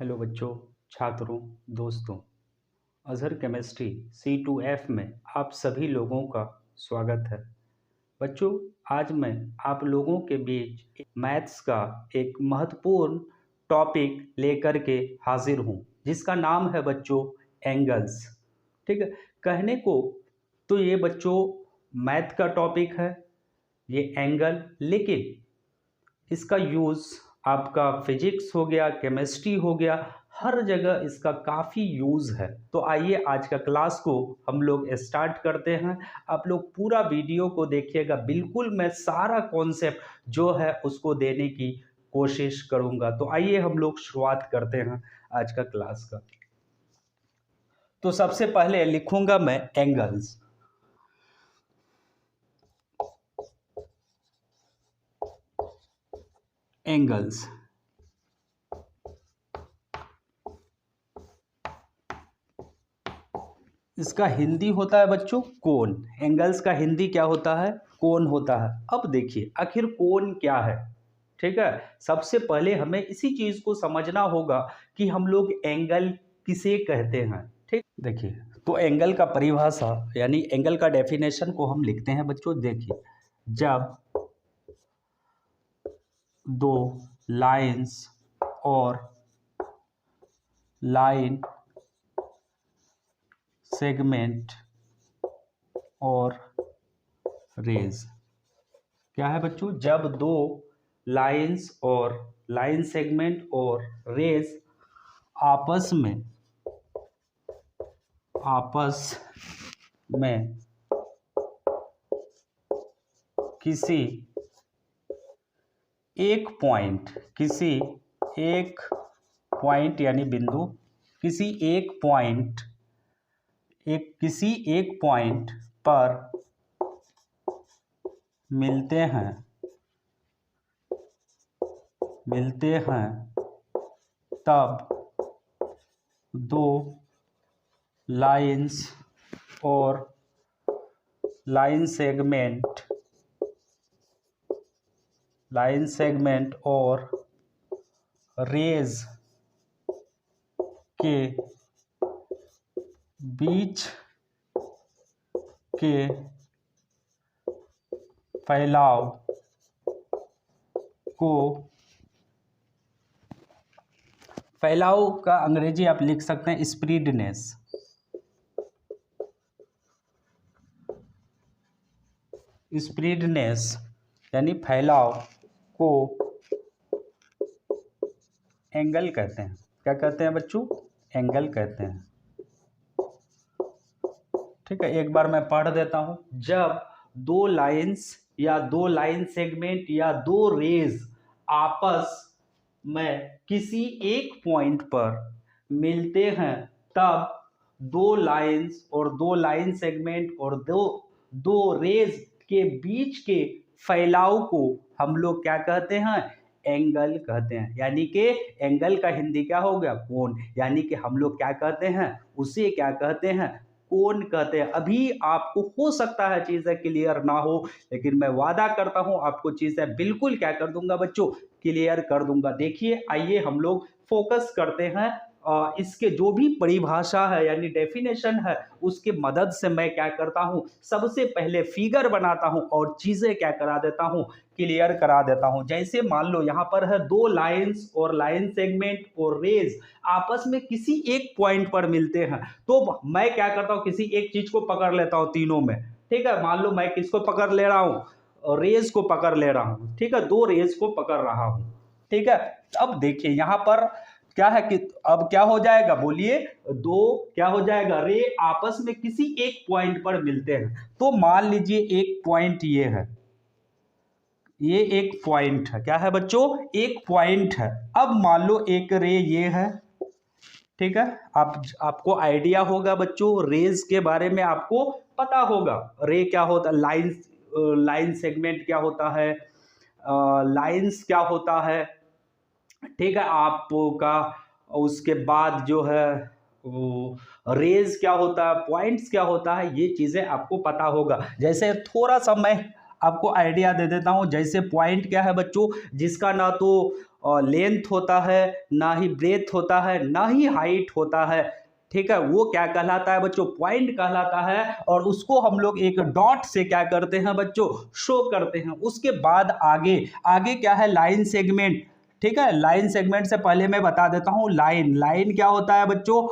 Hello बच्चों, छात्रों, दोस्तों। अज़हर केमिस्ट्री C2F में आप सभी लोगों का स्वागत है। बच्चों, आज मैं आप लोगों के बीच मैथ्स का एक महत्वपूर्ण टॉपिक लेकर के हाजिर हूँ, जिसका नाम है बच्चों एंगल्स। ठीक है, कहने को तो ये बच्चों मैथ का टॉपिक है, ये एंगल, लेकिन इसका यूज़ आपका फिजिक्स हो गया, केमिस्ट्री हो गया, हर जगह इसका काफ़ी यूज़ है। तो आइए आज का क्लास को हम लोग स्टार्ट करते हैं। आप लोग पूरा वीडियो को देखिएगा, बिल्कुल मैं सारा कॉन्सेप्ट जो है उसको देने की कोशिश करूँगा। तो आइए हम लोग शुरुआत करते हैं आज का क्लास का। तो सबसे पहले लिखूंगा मैं एंगल्स। एंगल्स इसका हिंदी होता है बच्चों कोण। एंगल्स का हिंदी क्या होता है? कोण होता है। अब देखिए आखिर कोण क्या है। ठीक है, सबसे पहले हमें इसी चीज को समझना होगा कि हम लोग एंगल किसे कहते हैं। ठीक, देखिए तो एंगल का परिभाषा यानी एंगल का डेफिनेशन को हम लिखते हैं बच्चों। देखिए, जब दो लाइंस और लाइन सेगमेंट और रेज, क्या है बच्चों? जब दो लाइंस और लाइन सेगमेंट और रेज आपस में किसी एक पॉइंट यानी बिंदु, किसी एक पॉइंट पर मिलते हैं तब दो लाइंस और लाइन सेगमेंट और रेज के बीच के फैलाव का अंग्रेजी आप लिख सकते हैं स्प्रेडनेस। यानी फैलाव को एंगल कहते हैं। क्या कहते हैं बच्चों? एंगल कहते हैं। ठीक है, एक बार मैं पढ़ देता हूं। जब दो लाइंस या दो लाइन सेगमेंट या दो रेज आपस में किसी एक पॉइंट पर मिलते हैं तब दो लाइंस और दो लाइन सेगमेंट और दो रेज के बीच के फैलाव को हम लोग क्या कहते हैं? एंगल कहते हैं। यानी कि एंगल का हिंदी क्या हो गया? कोण। यानी कि हम लोग क्या कहते हैं? उसे क्या कहते हैं? कोण कहते हैं। अभी आपको हो सकता है चीजें क्लियर ना हो, लेकिन मैं वादा करता हूं आपको चीजें बिल्कुल क्या कर दूंगा बच्चों? क्लियर कर दूंगा। देखिए, आइए हम लोग फोकस करते हैं। इसके जो भी परिभाषा है यानी डेफिनेशन है, उसके मदद से मैं क्या करता हूं? सबसे पहले फिगर बनाता हूं और चीजें क्या करा देता हूं? क्लियर करा देता हूं। जैसे मान लो यहां पर है दो लाइंस और लाइन सेगमेंट और रेज आपस में किसी एक पॉइंट पर मिलते हैं, तो मैं क्या करता हूं? किसी एक चीज को पकड़ लेता हूं तीनों में। ठीक है, मान लो मैं किसको पकड़ ले रहा हूं? रेज को पकड़ ले रहा हूं। ठीक है, दो रेज को पकड़ रहा हूं। ठीक है, अब देखिए यहां पर क्या है कि अब क्या हो जाएगा? बोलिए, दो क्या हो जाएगा? रे आपस में किसी एक पॉइंट पर मिलते हैं। तो मान लीजिए एक पॉइंट ये है, ये एक पॉइंट है। क्या है बच्चों? एक पॉइंट है। अब मान लो एक रे ये है। ठीक है, आपको आइडिया होगा बच्चों, रेज के बारे में आपको पता होगा। रे क्या होता है? लाइन सेगमेंट क्या होता है? लाइंस क्या होता है? ठीक है, आपका उसके बाद जो है वो रेज क्या होता है, पॉइंट्स क्या होता है, ये चीजें आपको पता होगा। जैसे थोड़ा सा मैं आपको आइडिया दे देता हूं। जैसे पॉइंट क्या है बच्चों? जिसका ना तो लेंथ होता है, ना ही ब्रेथ होता है, ना ही हाइट होता है। ठीक है, वो क्या कहलाता है बच्चों? पॉइंट कहलाता है। और उसको हम लोग एक डॉट से क्या करते हैं बच्चों? शो करते हैं। उसके बाद आगे आगे क्या है? Line segment. ठीक है, लाइन सेगमेंट से पहले मैं बता देता हूं, लाइन लाइन क्या होता है बच्चों?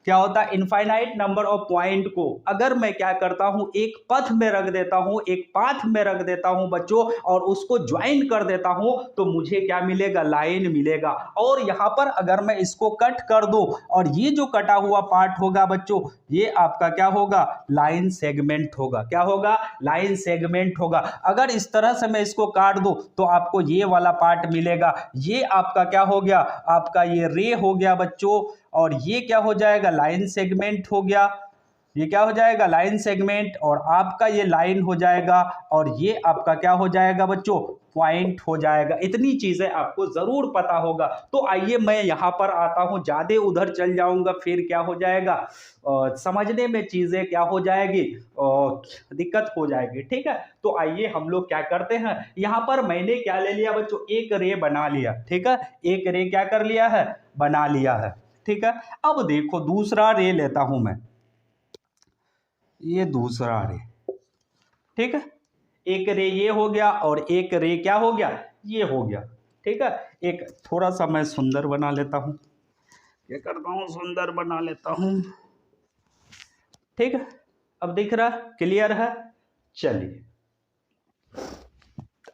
क्या होता है? इनफाइनाइट नंबर ऑफ पॉइंट को अगर मैं क्या करता हूं, एक पथ में रख देता हूं, एक पाथ में रख देता हूं बच्चों, और उसको ज्वाइन कर देता हूं, तो मुझे क्या मिलेगा? लाइन मिलेगा। और यहां पर अगर मैं इसको कट कर दूं, और ये जो कटा हुआ पार्ट होगा बच्चों, ये आपका क्या होगा? लाइन सेगमेंट होगा। क्या होगा? लाइन सेगमेंट होगा। अगर इस तरह से मैं इसको काट दूं, तो आपको ये वाला पार्ट मिलेगा। ये आपका क्या हो गया? आपका ये रे हो गया बच्चों। और ये क्या हो जाएगा? लाइन सेगमेंट हो गया। ये क्या हो जाएगा? Line segment. और आपका ये लाइन हो जाएगा, और ये आपका क्या हो जाएगा बच्चों? पॉइंट हो जाएगा। इतनी चीजें आपको जरूर पता होगा। तो आइए मैं यहां पर आता हूं, ज्यादा उधर चल जाऊंगा फिर क्या हो जाएगा? समझने में चीजें क्या हो जाएगी? दिक्कत हो जाएगी। ठीक है, तो आइए हम लोग क्या करते हैं, यहां पर मैंने क्या ले लिया बच्चों? एक रे बना लिया। ठीक है, एक रे क्या कर लिया है? बना लिया है। ठीक है, अब देखो दूसरा रे लेता हूं मैं, ये दूसरा रे। ठीक है, एक रे ये हो गया, और एक रे क्या हो गया? ये हो गया। ठीक है, एक थोड़ा सा मैं सुंदर बना लेता हूं, क्या करता हूं? सुंदर बना लेता हूं। ठीक है, अब दिख रहा? क्लियर है? चलिए,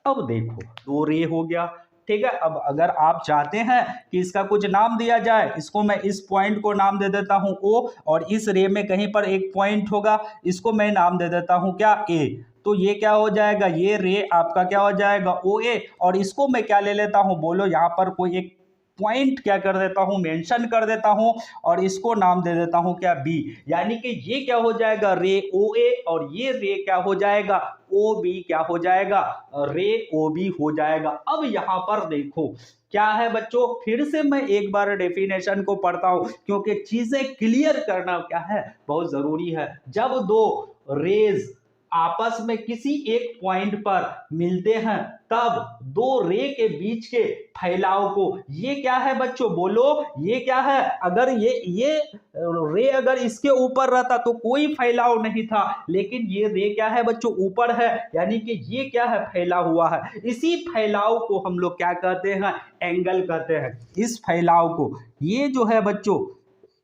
अब देखो दो रे हो गया। ठीक है, अब अगर आप चाहते हैं कि इसका कुछ नाम दिया जाए, इसको मैं इस पॉइंट को नाम दे देता हूं ओ, और इस रे में कहीं पर एक पॉइंट होगा, इसको मैं नाम दे देता हूं क्या? ए। तो ये क्या हो जाएगा? ये रे आपका क्या हो जाएगा? ओ ए। और इसको मैं क्या ले लेता हूं? बोलो, यहां पर कोई एक पॉइंट क्या कर देता हूं? मेंशन कर देता हूं, और इसको नाम दे देता हूं क्या? बी। यानी कि ये क्या हो जाएगा? रे ओ ए, और ये रे क्या हो जाएगा? O B. क्या हो जाएगा? रे ओ बी हो जाएगा। अब यहां पर देखो क्या है बच्चों, फिर से मैं एक बार डेफिनेशन को पढ़ता हूं, क्योंकि चीजें क्लियर करना क्या है? बहुत जरूरी है। जब दो रेज आपस में किसी एक पॉइंट पर मिलते हैं, तब दो रे के बीच के फैलाव को, ये क्या है बच्चों? बोलो, ये क्या है? अगर ये रे अगर इसके ऊपर रहता तो कोई फैलाव नहीं था, लेकिन ये रे क्या है बच्चों? ऊपर है, यानी कि ये क्या है? फैला हुआ है। इसी फैलाव को हम लोग क्या कहते हैं? एंगल कहते हैं। इस फैलाव को, ये जो है बच्चों,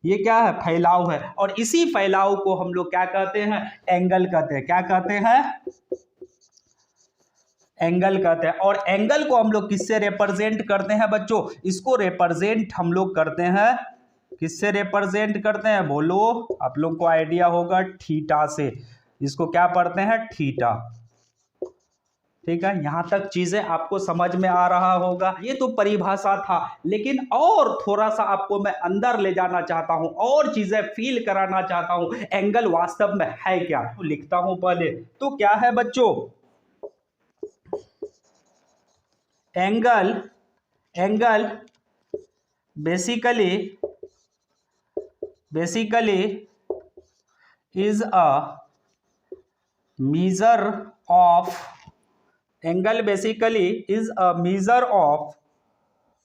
ये क्या है? फैलाव है। और इसी फैलाव को हम लोग क्या कहते हैं? एंगल कहते हैं। क्या कहते हैं? एंगल कहते हैं। और एंगल को हम लोग किससे रिप्रेजेंट करते हैं बच्चों? इसको रिप्रेजेंट हम लोग करते हैं, किससे रिप्रेजेंट करते हैं? बोलो, आप लोग को आइडिया होगा, थीटा से। इसको क्या पढ़ते हैं? थीटा। ठीक है, यहां तक चीजें आपको समझ में आ रहा होगा। ये तो परिभाषा था, लेकिन और थोड़ा सा आपको मैं अंदर ले जाना चाहता हूं, और चीजें फील कराना चाहता हूं। एंगल वास्तव में है क्या? तो लिखता हूं पहले, तो क्या है बच्चों? Angle, angle basically is a measure of, angle basically is a measure of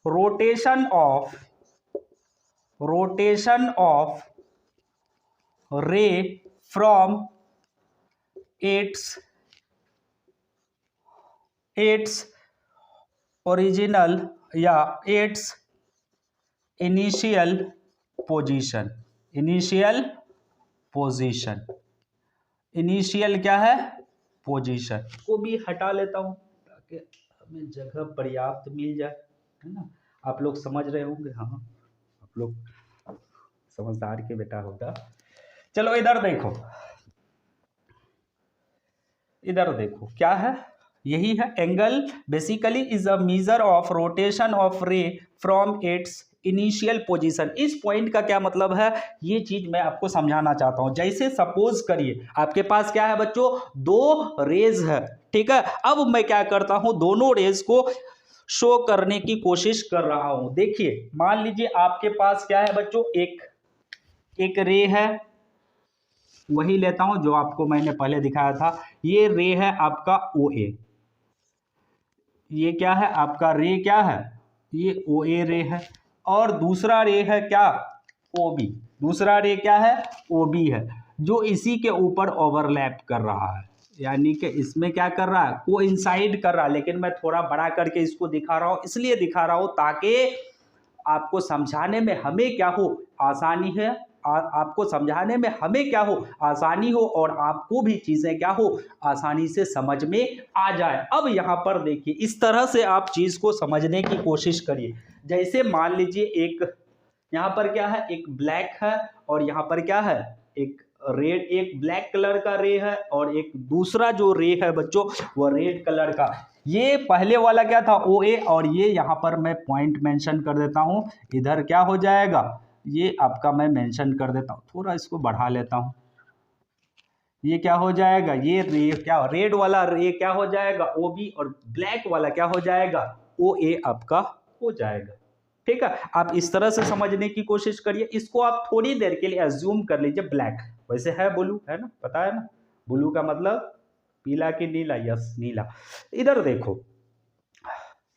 rotation of ray from its original या its initial position। इनिशियल क्या है? पोजीशन को भी हटा लेता हूं, ताकि हमें जगह पर्याप्त मिल जाए, है ना? आप लोग समझ रहे होंगे। हाँ, आप लोग समझदार के बेटा होगा। चलो इधर देखो, इधर देखो क्या है? यही है angle basically is a measure of rotation of रे फ्रॉम इट्स इनिशियल पोजीशन। इस पॉइंट का क्या मतलब है, ये चीज मैं आपको समझाना चाहता हूं। जैसे सपोज करिए आपके पास क्या है बच्चों? दो रेज है। ठीक है, अब मैं क्या करता हूं? दोनों रेज को शो करने की कोशिश कर रहा हूं। देखिए, मान लीजिए आपके पास क्या है बच्चों? एक रे है, वही लेता हूं जो आपको मैंने पहले दिखाया था। ये रे है आपका ओ ए। ये क्या है? आपका रे क्या है? ये ओ ए रे है, और दूसरा रे है क्या, ओ बी। दूसरा रे क्या है, ओ बी है, जो इसी के ऊपर ओवरलैप कर रहा है, यानी कि इसमें क्या कर रहा है, कोइंसाइड कर रहा है। लेकिन मैं थोड़ा बड़ा करके इसको दिखा रहा हूँ, इसलिए दिखा रहा हूँ ताकि आपको समझाने में हमें क्या हो, आसानी है। आपको समझाने में हमें क्या हो, आसानी हो, और आपको भी चीज़ें क्या हो, आसानी से समझ में आ जाए। अब यहाँ पर देखिए, इस तरह से आप चीज़ को समझने की कोशिश करिए। जैसे मान लीजिए एक यहाँ पर क्या है, एक ब्लैक है, और यहाँ पर क्या है, एक रेड, एक ब्लैक कलर का रे है, और एक दूसरा जो रे है बच्चों वो रेड कलर का। ये पहले वाला क्या था, ओ ए, और ये यहाँ पर मैं पॉइंट मेंशन कर देता हूँ, इधर क्या हो जाएगा, ये आपका मैं मेंशन कर देता हूँ, थोड़ा इसको बढ़ा लेता हूँ। ये क्या हो जाएगा, ये रे क्या, रेड वाला रे क्या हो जाएगा, ओ बी, और ब्लैक वाला क्या हो जाएगा, ओ ए आपका हो जाएगा। ठीक है, आप इस तरह से समझने की कोशिश करिए। इसको आप थोड़ी देर के लिए अज्यूम कर लीजिए ब्लैक, वैसे है ब्लू, है ना, पता है ना, ब्लू का मतलब पीला कि नीला, यस नीला। इधर देखो,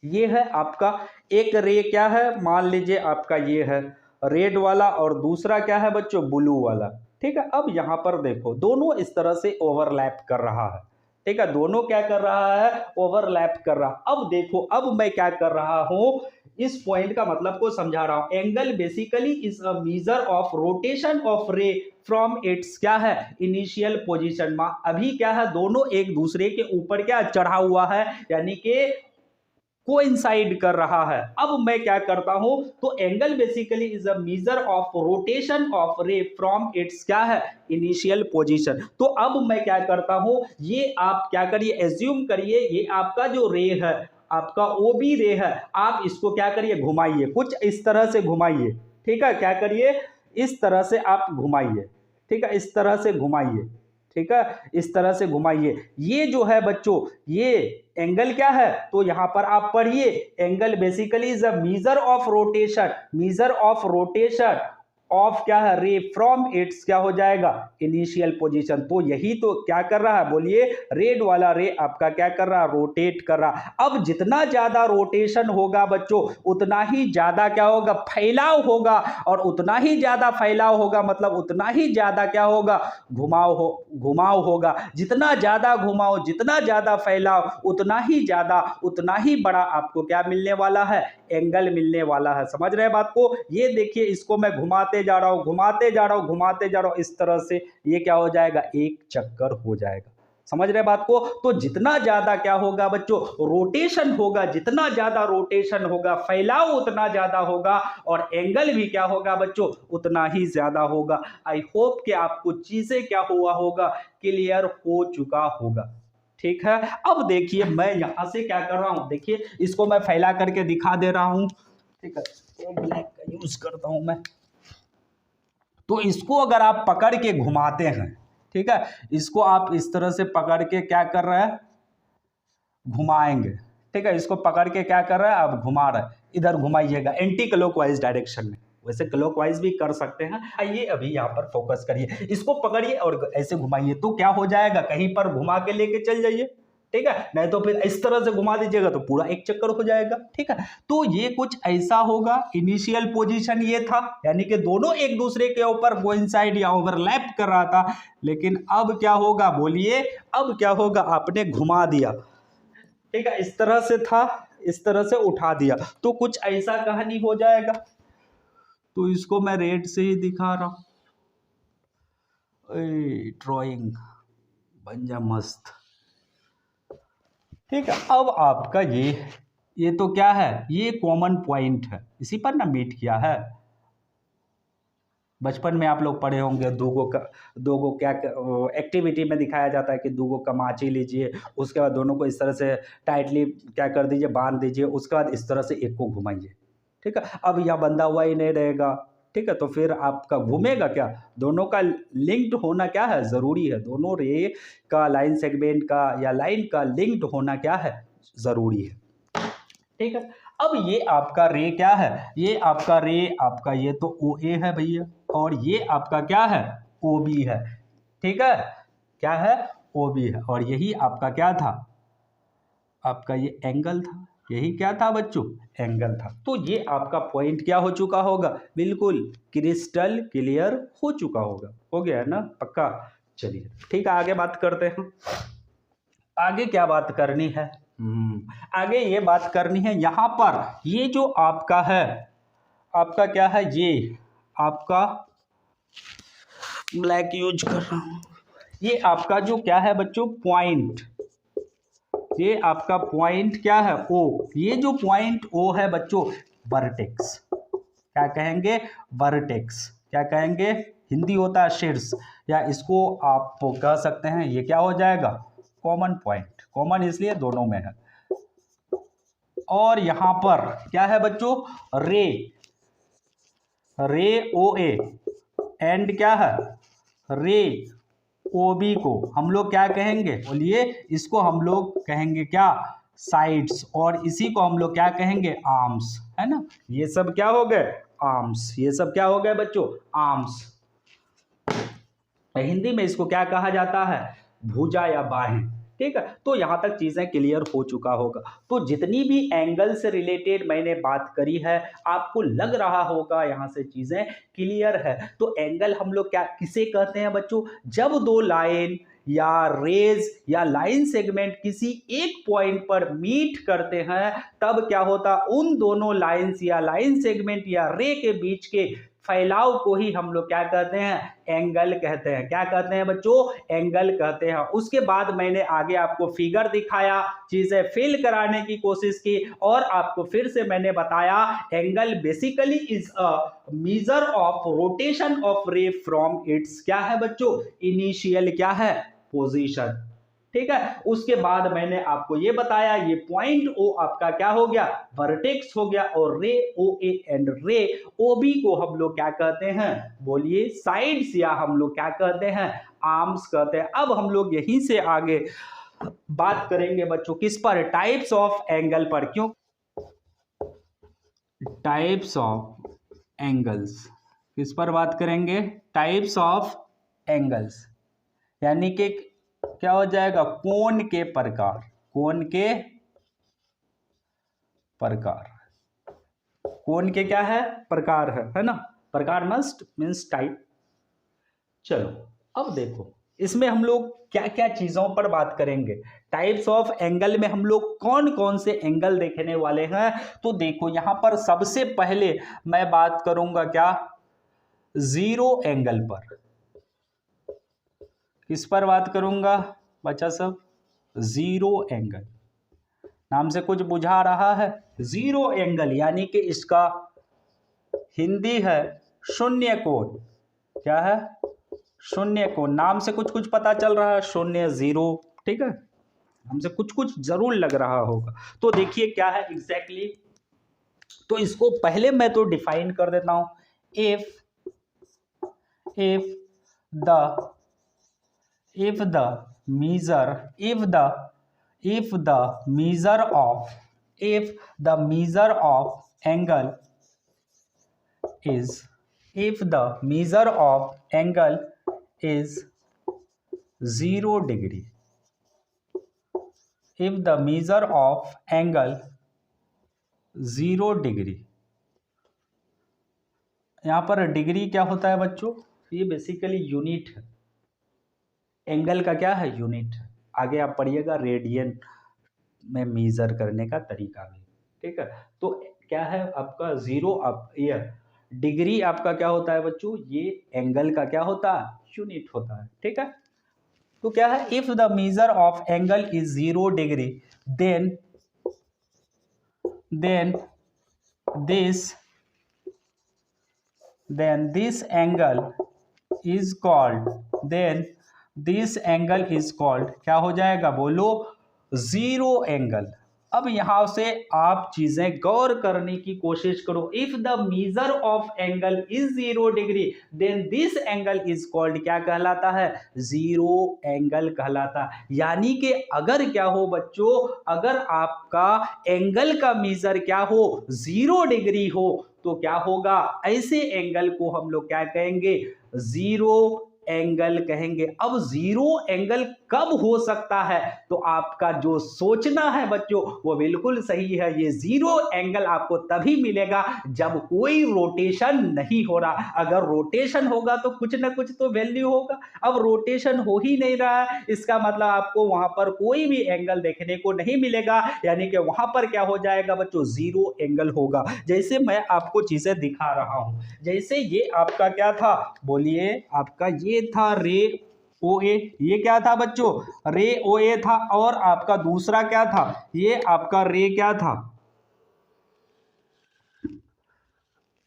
ये है आपका एक रे क्या है, मान लीजिए आपका ये है रेड वाला, और दूसरा क्या है बच्चों, ब्लू वाला। ठीक है, अब यहाँ पर देखो, दोनों इस तरह से ओवरलैप कर रहा है। ठीक है, दोनों क्या कर रहा है, ओवरलैप कर रहा। अब देखो, अब मैं क्या कर रहा हूं, इस पॉइंट का मतलब को समझा रहा हूं। Angle basically is a measure of rotation of रे फ्रॉम इट्स क्या है, इनिशियल पोजीशन। अभी क्या है, दोनों एक दूसरे के ऊपर क्या चढ़ा हुआ है, यानी कि कोइंसाइड कर रहा है। अब मैं क्या करता हूं, तो angle basically is a measure of rotation of रे फ्रॉम इट्स क्या है, इनिशियल पोजीशन। तो अब मैं क्या करता हूं, ये आप क्या करिए, एज्यूम करिए, ये आपका जो रे है, आपका ओ बी रे है, आप इसको क्या करिए, घुमाइए, कुछ इस तरह से घुमाइए। ठीक है, क्या करिए, इस तरह से आप घुमाइए। ठीक है, इस तरह से घुमाइए। ठीक है, इस तरह से घुमाइए। ये जो है बच्चों, ये एंगल क्या है, तो यहां पर आप पढ़िए, angle basically is a measure of rotation, measure of rotation of क्या है, रे फ्रॉम इट्स क्या हो जाएगा, इनिशियल पोजीशन। तो यही तो क्या कर रहा है, बोलिए, रेड वाला रे आपका क्या कर रहा है, रोटेट कर रहा। अब जितना ज्यादा रोटेशन होगा बच्चों, उतना ही ज्यादा क्या होगा, फैलाव होगा, और उतना ही ज्यादा फैलाव होगा मतलब उतना ही ज्यादा क्या होगा, घुमाव होगा। जितना ज्यादा घुमाव, जितना ज्यादा फैलाव, उतना ही ज्यादा, उतना ही बड़ा आपको क्या मिलने वाला है, एंगल मिलने वाला है। समझ रहे हैं बात को। ये देखिए, इसको मैं घुमाते जा रहा हूं, घुमाते जा रहा हूं, घुमाते जा रहा हूं, इस तरह से ये क्या हो जाएगा, एक चक्कर हो जाएगा। समझ रहे बात को। तो जितना ज्यादा क्या होगा बच्चों, रोटेशन होगा, जितना ज्यादा रोटेशन होगा, फैलाव उतना ज्यादा होगा, और एंगल भी क्या होगा बच्चों, उतना ही ज्यादा होगा। आई होप कि आपको चीजें क्या हुआ होगा, क्लियर हो चुका होगा। ठीक है, अब देखिए मैं यहां से क्या कर रहा हूं, देखिए इसको मैं फैला करके दिखा दे रहा हूं। ठीक है, तो ब्लैक का यूज करता हूं मैं। तो इसको अगर आप पकड़ के घुमाते हैं, ठीक है, इसको आप इस तरह से पकड़ के क्या कर रहे हैं, घुमाएंगे। ठीक है, इसको पकड़ के क्या कर रहा है, आप घुमा रहे हैं, इधर घुमाइएगा एंटी क्लॉकवाइज डायरेक्शन में। वैसे क्लॉकवाइज भी कर सकते हैं। आइए अभी यहाँ पर फोकस करिए, इसको पकड़िए और ऐसे घुमाइए, तो क्या हो जाएगा, कहीं पर घुमा के लेके चल जाइए। ठीक है, नहीं तो फिर इस तरह से घुमा दीजिएगा तो पूरा एक चक्कर हो जाएगा। ठीक है, तो ये कुछ ऐसा होगा। इनिशियल पोजीशन ये था, यानी कि दोनों एक दूसरे के ऊपर कोइंसाइड या ओवरलैप कर रहा था। लेकिन अब क्या होगा, बोलिए, अब क्या होगा, आपने घुमा दिया। ठीक है, इस तरह से था, इस तरह से उठा दिया, तो कुछ ऐसा कहानी हो जाएगा। तो इसको मैं रेड से ही दिखा रहा हूं, ड्राइंग बन जा मस्त। ठीक है, अब आपका ये तो क्या है, ये कॉमन पॉइंट है, इसी पर ना मीट किया है। बचपन में आप लोग पढ़े होंगे, दो गो क्या एक्टिविटी में दिखाया जाता है कि दो गो कमाची लीजिए, उसके बाद दोनों को इस तरह से टाइटली क्या कर दीजिए, बांध दीजिए, उसके बाद इस तरह से एक को घुमाइए। ठीक है, अब यह बंधा हुआ ही नहीं रहेगा। ठीक है, तो फिर आपका घूमेगा क्या, दोनों का लिंक्ड होना क्या है, ज़रूरी है। दोनों रे का, लाइन सेगमेंट का या लाइन का लिंक्ड होना क्या है, ज़रूरी है। ठीक है, अब ये आपका रे क्या है, ये आपका रे, आपका ये तो ओ ए है भैया, और ये आपका क्या है, ओ बी है। ठीक है, क्या है, ओ बी है, और यही आपका क्या था, आपका ये एंगल था। यही क्या था बच्चों, एंगल था। तो ये आपका पॉइंट क्या हो चुका होगा, बिल्कुल क्रिस्टल क्लियर हो चुका होगा। हो गया है ना, पक्का। चलिए ठीक है, आगे बात करते हैं। आगे क्या बात करनी है, आगे ये बात करनी है, यहाँ पर ये जो आपका है, आपका क्या है, ये आपका ब्लैक यूज कर रहा हूँ, ये आपका जो क्या है बच्चों, पॉइंट, ये आपका पॉइंट क्या है, ओ। ये जो पॉइंट ओ है बच्चों, वर्टेक्स, क्या कहेंगे, वर्टेक्स, क्या कहेंगे, हिंदी होता है शीर्ष, या इसको आप कह सकते हैं ये क्या हो जाएगा, कॉमन पॉइंट। कॉमन इसलिए दोनों में है। और यहां पर क्या है बच्चों, रे, रे ओ ए, एंड क्या है, रे ओ बी को हम लोग क्या कहेंगे, बोलिए, इसको हम लोग कहेंगे क्या, साइड्स, और इसी को हम लोग क्या कहेंगे, आर्म्स, है ना। ये सब क्या हो गए, आर्म्स, ये सब क्या हो गए बच्चों, आर्म्स। हिंदी में इसको क्या कहा जाता है, भुजा या बाहें। ठीक है, तो यहां तक चीजें क्लियर हो चुका होगा। तो जितनी भी एंगल से रिलेटेड मैंने बात करी है, आपको लग रहा होगा यहां से चीजें क्लियर है। तो एंगल हम लोग क्या किसे कहते हैं बच्चों, जब दो लाइन या रेज या लाइन सेगमेंट किसी एक पॉइंट पर मीट करते हैं, तब क्या होता, उन दोनों लाइंस या लाइन सेगमेंट या रे के बीच के फैलाव को ही हम लोग क्या कहते हैं, एंगल कहते हैं। क्या कहते हैं बच्चों, एंगल कहते हैं। उसके बाद मैंने आगे आपको फिगर दिखाया, चीजें फिल कराने की कोशिश की, और आपको फिर से मैंने बताया, angle basically is a measure of rotation of रे फ्रॉम इट्स क्या है बच्चों, इनिशियल क्या है, पोजीशन। ठीक है, उसके बाद मैंने आपको ये बताया, ये पॉइंट ओ आपका क्या हो गया, वर्टेक्स हो गया, और रे ओ ए एंड रे ओ बी को हम लोग क्या कहते हैं, बोलिए, साइड्स, या हम लोग क्या कहते हैं, आर्म्स कहते हैं। अब हम लोग यहीं से आगे बात करेंगे बच्चों, किस पर, टाइप्स ऑफ एंगल पर। क्यों, टाइप्स ऑफ एंगल्स, किस पर बात करेंगे, टाइप्स ऑफ एंगल्स, यानी कि क्या हो जाएगा, कोण के प्रकार, कोण के प्रकार, कोण के क्या है, प्रकार है ना, प्रकार मस्ट मीन्स टाइप। चलो अब देखो, इसमें हम लोग क्या क्या चीजों पर बात करेंगे, टाइप्स ऑफ एंगल में हम लोग कौन कौन से एंगल देखने वाले हैं। तो देखो यहां पर सबसे पहले मैं बात करूंगा क्या, जीरो एंगल पर। किस पर बात करूंगा बच्चा सब, जीरो एंगल, नाम से कुछ बुझा रहा है, जीरो एंगल, यानी कि इसका हिंदी है शून्य कोण। क्या है, शून्य कोण, नाम से कुछ कुछ पता चल रहा है, शून्य, जीरो। ठीक है, हमसे कुछ कुछ जरूर लग रहा होगा। तो देखिए क्या है एग्जैक्टली तो इसको पहले मैं तो डिफाइन कर देता हूं, if the if the measure of angle is if the measure of angle is 0 degree, if the measure of angle 0 degree, यहां पर डिग्री क्या होता है बच्चों, ये बेसिकली यूनिट है, एंगल का क्या है, यूनिट। आगे आप पढ़िएगा रेडियन में मेजर करने का तरीका भी। ठीक है, तो क्या है आपका जीरो, आप ये डिग्री आपका क्या होता है बच्चों, ये एंगल का क्या होता है, यूनिट होता है। ठीक है, तो क्या है, if the measure of angle is 0 degree then this angle is called this angle is called क्या हो जाएगा, बोलो, जीरो एंगल। अब यहां से आप चीजें गौर करने की कोशिश करो, if the measure of angle is 0 degree then this angle is called क्या कहलाता है, जीरो एंगल कहलाता है। यानी कि अगर क्या हो बच्चों, अगर आपका एंगल का मेजर क्या हो, 0 डिग्री हो, तो क्या होगा, ऐसे एंगल को हम लोग क्या कहेंगे, जीरो एंगल कहेंगे। अब जीरो एंगल कब हो सकता है, तो आपका जो सोचना है बच्चों वो बिल्कुल सही है। ये जीरो एंगल आपको तभी मिलेगा जब कोई रोटेशन नहीं हो रहा। अगर रोटेशन होगा तो कुछ ना कुछ तो वैल्यू होगा। अब रोटेशन हो ही नहीं रहा है, इसका मतलब आपको वहां पर कोई भी एंगल देखने को नहीं मिलेगा, यानी कि वहां पर क्या हो जाएगा बच्चों, जीरो एंगल होगा। जैसे मैं आपको चीजें दिखा रहा हूं, जैसे ये आपका क्या था, बोलिए, आपका ये था रे ओ ए, ये क्या था बच्चों, रे ओ ए था, और आपका दूसरा क्या था, ये आपका रे क्या था,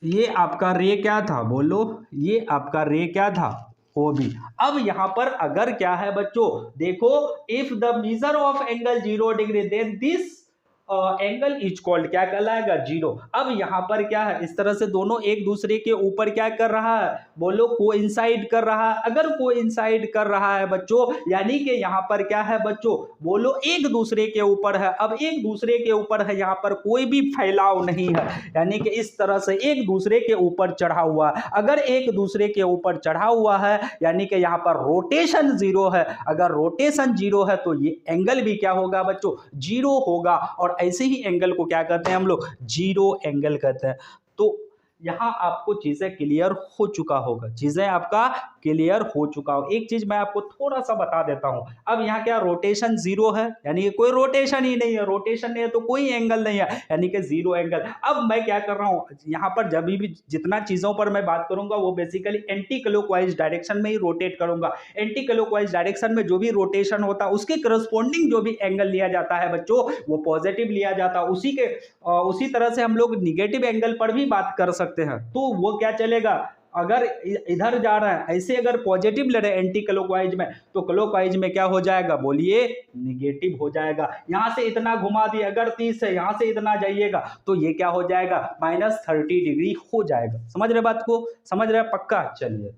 ये आपका रे क्या था, बोलो, ये आपका रे क्या था, ओ बी। अब यहां पर अगर क्या है बच्चों, देखो, if the measure of angle 0 degree then this angle is called, क्या कहलाएगा, जीरो। अब यहां पर क्या है, इस तरह से दोनों एक दूसरे के ऊपर क्या कर रहा है, बोलो, कोइंसाइड कर रहा है। अगर कोइंसाइड कर रहा है बच्चों, यानी कि यहां पर क्या है बच्चों, बोलो, एक दूसरे के ऊपर है। अब एक दूसरे के ऊपर है, यहां पर कोई भी फैलाव नहीं है, यानी कि इस तरह से एक दूसरे के ऊपर चढ़ा हुआ है। अगर एक दूसरे के ऊपर चढ़ा हुआ है, यानी कि यहां पर रोटेशन जीरो है। अगर रोटेशन जीरो है तो ये एंगल भी क्या होगा बच्चों, जीरो होगा। और ऐसे ही एंगल को क्या कहते हैं हम लोग, जीरो एंगल कहते हैं। तो यहां आपको चीजें क्लियर हो चुका होगा, चीजें आपका क्लियर हो चुका हो। एक चीज मैं आपको थोड़ा सा बता देता हूं, अब यहां क्या रोटेशन जीरो है, यानी कि कोई रोटेशन ही नहीं है, रोटेशन नहीं है तो कोई एंगल नहीं है, यानी कि जीरो एंगल। अब मैं क्या कर रहा हूं, यहां पर जब भी जितना चीजों पर मैं बात करूंगा वो बेसिकली एंटी क्लॉकवाइज डायरेक्शन में ही रोटेट करूंगा। एंटी क्लॉकवाइज डायरेक्शन में जो भी रोटेशन होता है उसके करस्पॉन्डिंग जो भी एंगल लिया जाता है बच्चों वो पॉजिटिव लिया जाता है। उसी तरह से हम लोग निगेटिव एंगल पर भी बात कर सकते हैं, तो वो क्या चलेगा, अगर इधर जा रहा है ऐसे, अगर पॉजिटिव ले रहे हैं एंटी क्लॉकवाइज में, तो क्लॉकवाइज में क्या हो जाएगा, बोलिए, निगेटिव हो जाएगा। यहां से इतना घुमा दिए, अगर 30 है, यहां से इतना जाइएगा तो ये क्या हो जाएगा, -30 डिग्री हो जाएगा। समझ रहे बात को, समझ रहे पक्का, चलिए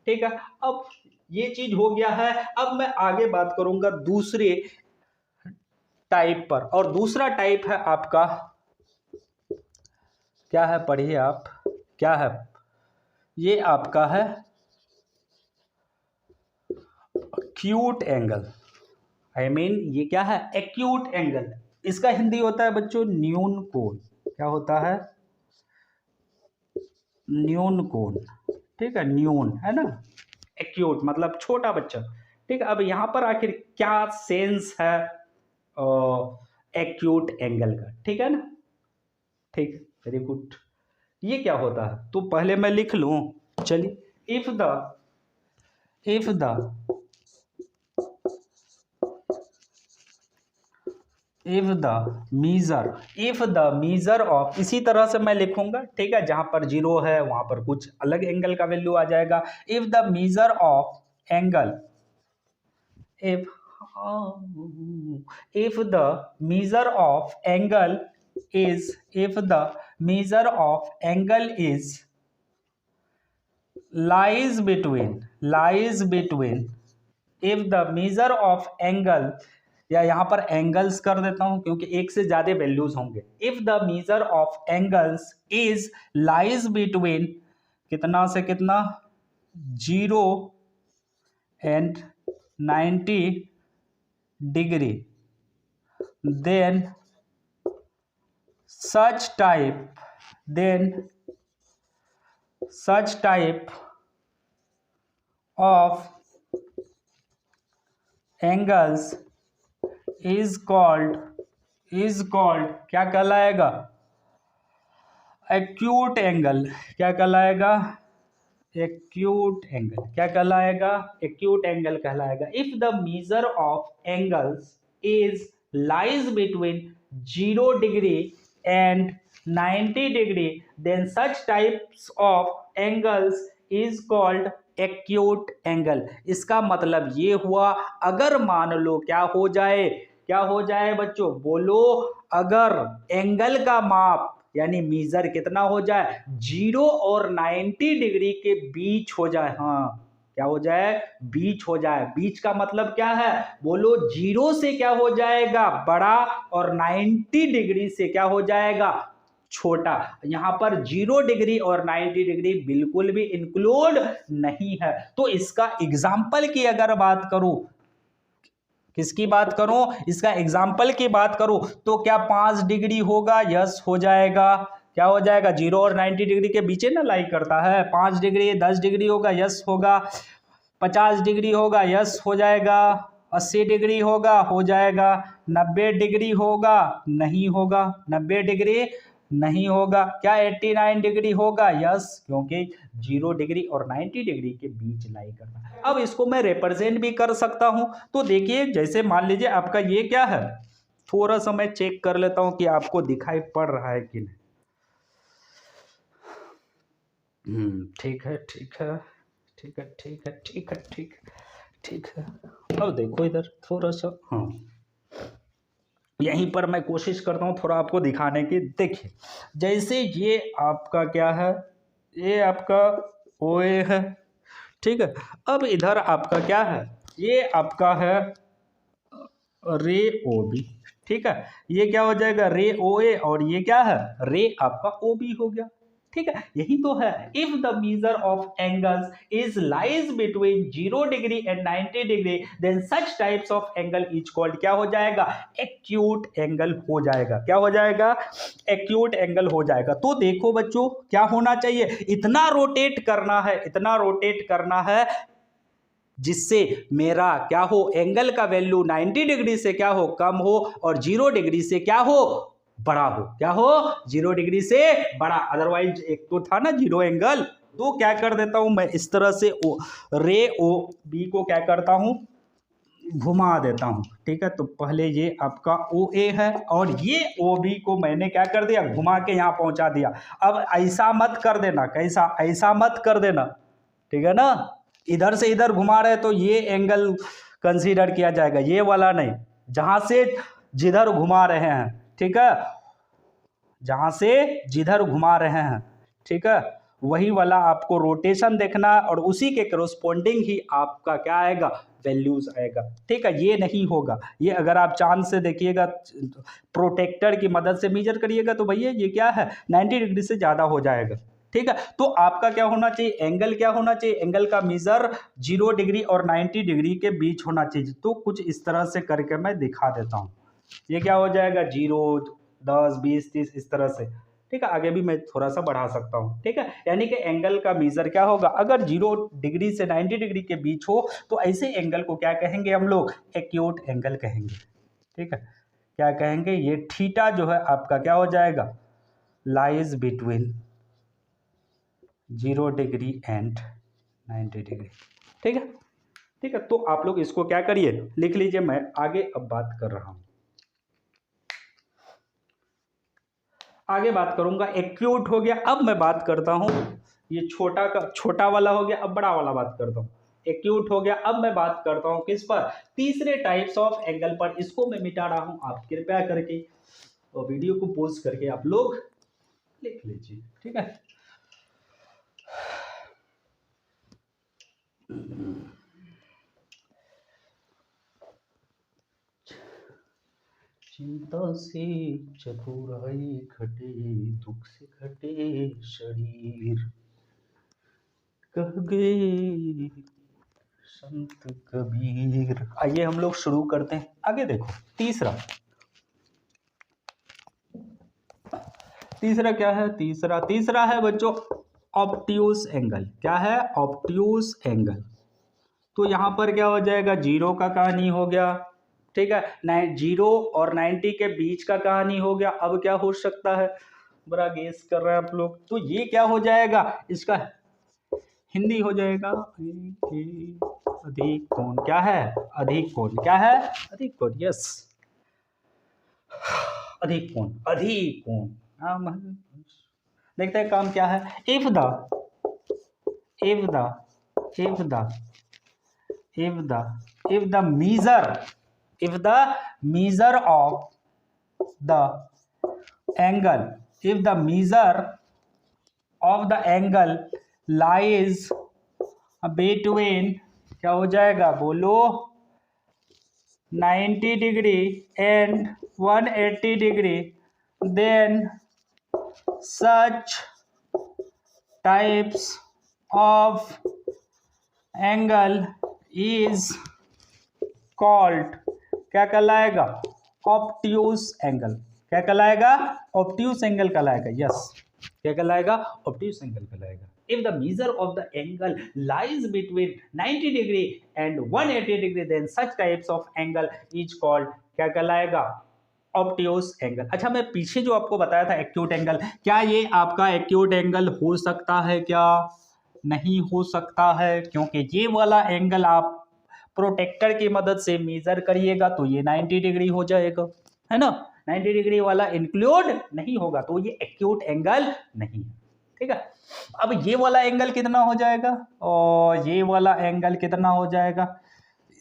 ठीक है। अब ये चीज हो गया है। अब मैं आगे बात करूंगा दूसरे टाइप पर, और दूसरा टाइप है आपका, क्या है, पढ़िए आप, क्या है, ये आपका है एक्यूट एंगल। आई मीन ये क्या है, एक्यूट एंगल। इसका हिंदी होता है बच्चों न्यून कोण। क्या होता है, न्यून कोण, ठीक है, न्यून है ना, एक्यूट मतलब छोटा बच्चा, ठीक है। अब यहां पर आखिर क्या सेंस है एक्यूट एंगल का, ठीक है ना, ठीक, वेरी गुड। ये क्या होता है, तो पहले मैं लिख लूं, चलिए, if the if the measure of, इसी तरह से मैं लिखूंगा, ठीक है, जहां पर जीरो है वहां पर कुछ अलग एंगल का वैल्यू आ जाएगा। If the measure of angle, if if the measure of angle if the measure of angle is lies between if the measure of angle, या यहां पर एंगल्स कर देता हूं क्योंकि एक से ज्यादा वैल्यूज होंगे। If the measure of angles is lies between कितना से कितना, 0 and 90 degree, then such type of angles is called क्या कहलाएगा, एक्यूट एंगल। क्या कहलाएगा, एक्यूट एंगल। क्या कहलाएगा, एक्यूट एंगल कहलाएगा। If the measure of angles is lies between 0 degree and 90 degree, then such types of angles is called acute angle. इसका मतलब ये हुआ, अगर मान लो क्या हो जाए बच्चों, बोलो, अगर एंगल का माप यानी मीजर कितना हो जाए, 0 और 90 डिग्री के बीच हो जाए, हाँ क्या हो जाए, बीच हो जाए। बीच का मतलब क्या है, बोलो, 0 से क्या हो जाएगा, बड़ा, और 90 डिग्री से क्या हो जाएगा, छोटा। यहाँ पर 0 डिग्री और 90 डिग्री बिल्कुल भी इंक्लूड नहीं है। तो इसका एग्जाम्पल की अगर बात करूं, किसकी बात करूं, इसका एग्जाम्पल की बात करूं, तो क्या 5 डिग्री होगा? यस हो जाएगा। क्या हो जाएगा? 0 और 90 डिग्री के बीच ना लाई करता है। 5 डिग्री, 10 डिग्री होगा? यस होगा। 50 डिग्री होगा? यस हो जाएगा। 80 डिग्री होगा? हो जाएगा। 90 डिग्री होगा? नहीं होगा। 90 डिग्री नहीं होगा। क्या 89 डिग्री होगा? यस, क्योंकि 0 डिग्री और 90 डिग्री के बीच लाई करना है। अब इसको मैं रिप्रेजेंट भी कर सकता हूं। तो देखिए, जैसे मान लीजिए आपका ये क्या है, थोड़ा सा मैं चेक कर लेता हूं कि आपको दिखाई पड़ रहा है कि नहीं। ठीक है, ठीक है, ठीक है, ठीक है, ठीक है, ठीक है, ठीक है। अब देखो इधर थोड़ा सा, हाँ, यहीं पर मैं कोशिश करता हूँ थोड़ा आपको दिखाने की। देखिए, जैसे ये आपका क्या है, ये आपका ओए है, ठीक है। अब इधर आपका क्या है, ये आपका है रे ओ बी, ठीक है। ये क्या हो जाएगा? रे ओ ए, और ये क्या है? रे आपका ओ बी हो गया, ठीक है। यही तो है। If the measure of angles is lies between 0 degree and 90 degree, then such types of angle is called, क्या हो जाएगा? एक्यूट एंगल हो जाएगा। क्या हो जाएगा? एक्यूट एंगल हो जाएगा। तो देखो बच्चों, क्या होना चाहिए? इतना रोटेट करना है, इतना रोटेट करना है जिससे मेरा क्या हो, एंगल का वैल्यू 90 डिग्री से क्या हो, कम हो, और 0 डिग्री से क्या हो, बड़ा हो। क्या हो? 0 डिग्री से बड़ा। अदरवाइज एक तो था ना 0 एंगल, तो क्या कर देता हूं मैं इस तरह से रे ओ बी को क्या करता हूं, घुमा देता हूं, ठीक है। तो पहले ये आपका ओ ए है, और ये ओ बी को मैंने क्या कर दिया, घुमा के यहां पहुंचा दिया। अब ऐसा मत कर देना, कैसा? ऐसा मत कर देना, ठीक है ना। इधर से इधर घुमा रहे तो ये एंगल कंसीडर किया जाएगा, ये वाला नहीं। जहां से जिधर घुमा रहे हैं, ठीक है, जहां से जिधर घुमा रहे हैं, ठीक है, वही वाला आपको रोटेशन देखना है, और उसी के करस्पॉन्डिंग ही आपका क्या आएगा, वैल्यूज आएगा, ठीक है। ये नहीं होगा, ये अगर आप चांद से देखिएगा, प्रोटेक्टर की मदद से मेजर करिएगा, तो भैया ये क्या है, 90 डिग्री से ज़्यादा हो जाएगा, ठीक है। तो आपका क्या होना चाहिए, एंगल क्या होना चाहिए, एंगल का मेजर 0 डिग्री और 90 डिग्री के बीच होना चाहिए। तो कुछ इस तरह से करके मैं दिखा देता हूँ। ये क्या हो जाएगा, 0, 10, 20, 30, इस तरह से, ठीक है। आगे भी मैं थोड़ा सा बढ़ा सकता हूँ, ठीक है। यानी कि एंगल का मेजर क्या होगा, अगर 0 डिग्री से 90 डिग्री के बीच हो, तो ऐसे एंगल को क्या कहेंगे हम लोग, एक्यूट एंगल कहेंगे, ठीक है। क्या कहेंगे, ये थीटा जो है आपका क्या हो जाएगा, lies between 0 degree and 90 degree, ठीक है, ठीक है। तो आप लोग इसको क्या करिए, लिख लीजिए। मैं आगे अब बात कर रहा हूं, आगे बात करूंगा। एक्यूट हो गया, अब मैं बात करता हूं, ये छोटा का छोटा वाला हो गया, अब बड़ा वाला बात करता हूं। एक्यूट हो गया, अब मैं बात करता हूं किस पर, तीसरे टाइप्स ऑफ एंगल पर। इसको मैं मिटा रहा हूं, आप कृपया करके और वीडियो को पॉज करके आप लोग लिख लीजिए, ठीक है। चिंता से चतुराई घटे, दुख से घटे शरीर, कह गए संत कबीर। आइए हम लोग शुरू करते हैं। आगे देखो, तीसरा क्या है, तीसरा है बच्चों ऑब्ट्यूज एंगल। क्या है, ऑब्ट्यूज एंगल। तो यहां पर क्या हो जाएगा, 0 का कहानी हो गया, ठीक है। 0 और 90 के बीच का कहानी हो गया। अब क्या हो सकता है, बड़ा गेस कर रहे हैं आप लोग। तो ये क्या हो जाएगा, इसका हिंदी हो जाएगा अधिक कोण। क्या है, अधिक कोण। क्या है, अधिक कोण। यस, अधिक कोण, अधिक कोण। देखते हैं काम क्या है। If the measure of the angle lies between, क्या हो जाएगा, बोलो, 90 degree and 180 degree, then such types of angle is called, क्या कहलाएगा, ऑब्ट्यूस एंगल। क्या कहलाएगा, ऑब्ट्यूस एंगल कहलाएगा। यस, क्या कहलाएगा, ऑब्ट्यूस एंगल कहलाएगा। If the measure of the angle lies between 90 degree and 180 degree, then such types of angle is called, क्या कहलाएगा, ऑब्ट्यूस एंगल। अच्छा, मैं पीछे जो आपको बताया था एक्यूट एंगल, क्या ये आपका एक्यूट एंगल हो सकता है, क्या नहीं हो सकता है? क्योंकि ये वाला एंगल आप प्रोटेक्टर की मदद से मेजर करिएगा तो ये 90 डिग्री हो जाएगा, है ना। 90 डिग्री वाला इंक्लूड नहीं होगा तो ये एक्यूट एंगल नहीं है, ठीक है। अब ये वाला एंगल कितना हो जाएगा, और ये वाला एंगल कितना हो जाएगा,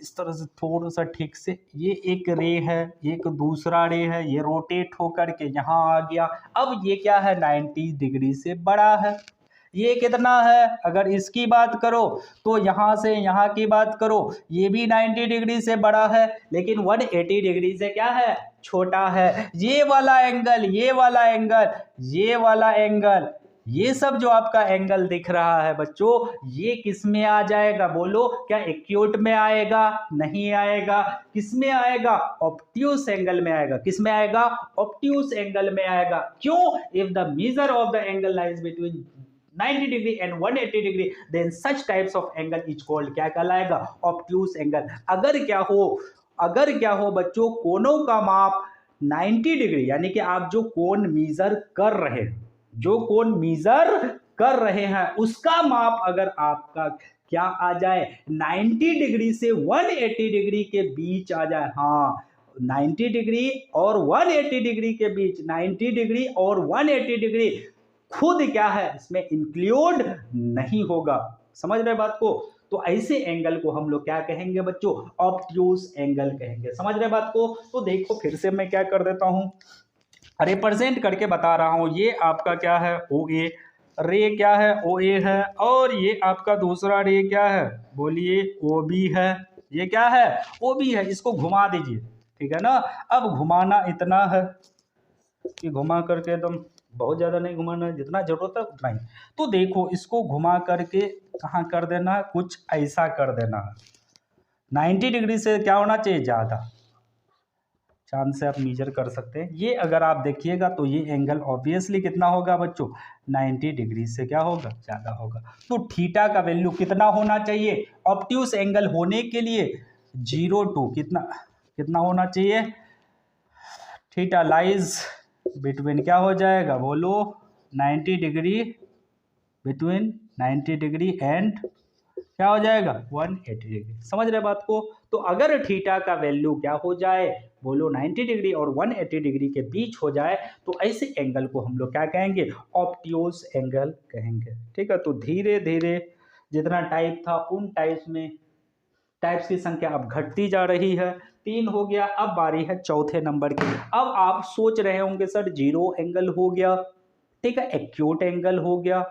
इस तरह से थोड़ा सा ठीक से, ये एक रे है, एक दूसरा रे है, ये रोटेट होकर के यहाँ आ गया। अब ये क्या है, 90 डिग्री से बड़ा है। ये कितना है, अगर इसकी बात करो तो यहाँ से यहाँ की बात करो, ये भी 90 डिग्री से बड़ा है, लेकिन 180 डिग्री से क्या है, छोटा है। ये वाला एंगल, ये वाला एंगल, ये वाला एंगल, ये सब जो आपका एंगल दिख रहा है बच्चों, ये किस में आ जाएगा, बोलो, क्या एक्यूट में आएगा, नहीं आएगा, किस में आएगा, ऑब्ट्यूस एंगल में आएगा। किस में आएगा, ऑब्ट्यूस एंगल में आएगा। क्यों, if the measure of the angle lies between 90 degree and 180 degree, then such types of angle is called, क्या कहलाएगा, ऑब्ट्यूस एंगल। अगर क्या हो बच्चों, कोनों का माप 90 डिग्री, यानी कि आप जो कोण मेजर कर रहे हैं, जो कोण मेजर कर रहे हैं उसका माप अगर आपका क्या आ जाए, 90 डिग्री से 180 डिग्री के बीच आ जाए, हाँ 90 डिग्री और 180 डिग्री के बीच, 90 डिग्री और 180 डिग्री खुद क्या है, इसमें इंक्लूड नहीं होगा। समझ रहे बात को, तो ऐसे एंगल को हम लोग क्या कहेंगे बच्चों, ऑब्ट्यूस एंगल कहेंगे। समझ रहे बात को, तो देखो फिर से मैं क्या कर देता हूं, रिप्रेजेंट करके बता रहा हूं। ये आपका क्या है, ओ ए रे, क्या है, ओ ए है, और ये आपका दूसरा रे क्या है, बोलिए, ओ बी है। ये क्या है, ओ बी है। इसको घुमा दीजिए, ठीक है ना। अब घुमाना इतना है कि घुमा करके एकदम बहुत ज़्यादा नहीं घुमाना है, जितना जरूरत है उतना ही। तो देखो, इसको घुमा करके कहाँ कर देना है, कुछ ऐसा कर देना है। 90 डिग्री से क्या होना चाहिए, ज़्यादा। चांद से आप मेजर कर सकते हैं। ये अगर आप देखिएगा तो ये एंगल ऑब्वियसली कितना होगा बच्चों, 90 डिग्री से क्या होगा, ज़्यादा होगा। तो थीटा का वैल्यू कितना होना चाहिए ऑब्ट्यूस एंगल होने के लिए, 0 to कितना होना चाहिए, थीटा लाइज बिटवीन, क्या हो जाएगा, बोलो, 90 डिग्री, बिटवीन 90 डिग्री एंड क्या हो जाएगा, 180 डिग्री। समझ रहे बात को। तो अगर थीटा का वैल्यू क्या हो जाए, बोलो, 90 डिग्री और 180 डिग्री के बीच हो जाए, तो ऐसे एंगल को हम लोग क्या कहेंगे, ऑब्ट्यूस एंगल कहेंगे, ठीक है। तो धीरे धीरे जितना टाइप था उन टाइप्स की संख्या अब घटती जा रही है। 3 हो गया, अब बारी है चौथे नंबर की। अब आप सोच रहे होंगे सर, जीरो एंगल हो गया, ठीक है, एक्यूट एंगल हो गया,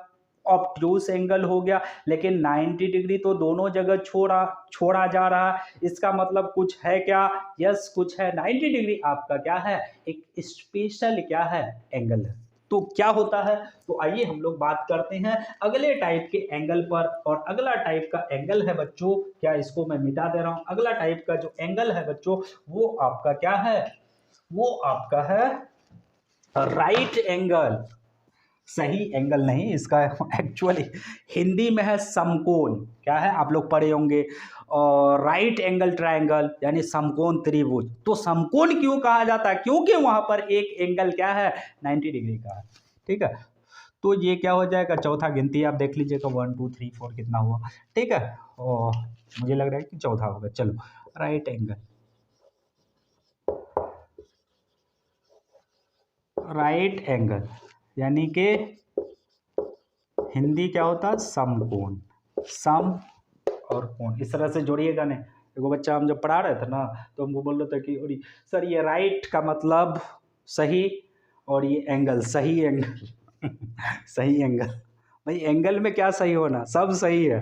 ऑब्ट्यूस एंगल हो गया, लेकिन 90 डिग्री तो दोनों जगह छोड़ा जा रहा है। इसका मतलब कुछ है क्या, यस कुछ है। 90 डिग्री आपका क्या है, एक स्पेशल क्या है, एंगल है। तो क्या होता है, तो आइए हम लोग बात करते हैं अगले टाइप के एंगल पर। और अगला टाइप का एंगल है बच्चों, क्या, इसको मैं मिटा दे रहा हूं। अगला टाइप का जो एंगल है बच्चों, वो आपका क्या है, वो आपका है राइट एंगल। सही एंगल नहीं, इसका एक्चुअली हिंदी में है समकोण। क्या है, आप लोग पढ़े होंगे, और राइट एंगल ट्रायंगल यानी समकोण त्रिभुज। तो समकोण क्यों कहा जाता है, क्योंकि वहां पर एक एंगल क्या है, 90 डिग्री का है, ठीक है। तो ये क्या हो जाएगा, चौथा गिनती आप देख लीजिएगा, 1 2 3 4 कितना हुआ, ठीक है। और मुझे लग रहा है कि चौथा होगा। चलो, राइट एंगल, राइट एंगल यानी कि हिंदी क्या होता है, समकोण, सम और कोण, इस तरह से जोड़िएगा। नहीं, देखो बच्चा, हम जब पढ़ा रहे थे ना, तो हमको बोल रहे थे कि सर ये राइट का मतलब सही, और ये एंगल, सही एंगल सही एंगल, भाई एंगल में क्या सही होना, सब सही है।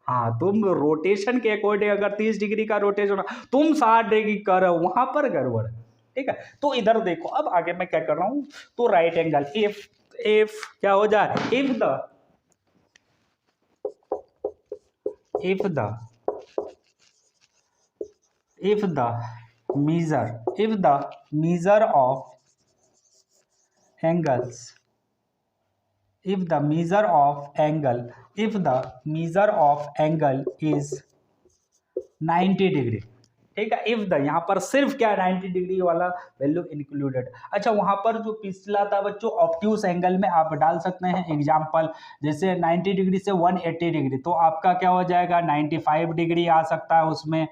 हाँ, तुम रोटेशन के अकॉर्डिंग अगर 30 डिग्री का रोटेशन, तुम 60 डिग्री कर रहे हो, वहां पर गड़बड़ है, ठीक है। तो इधर देखो, अब आगे मैं क्या कर रहा हूँ, तो राइट एंगल, इफ क्या हो जाए, if the if the if the measure of angles if the measure of angle is 90 degree, ठीक है। इफ द यहाँ पर सिर्फ क्या 90 डिग्री वाला वैल्यू इंक्लूडेड। अच्छा, वहां पर जो पिछला था बच्चों ऑब्ट्यूस एंगल में आप डाल सकते हैं एग्जांपल, जैसे 90 डिग्री से 180 डिग्री, तो आपका क्या हो जाएगा 95 डिग्री आ सकता है, उसमें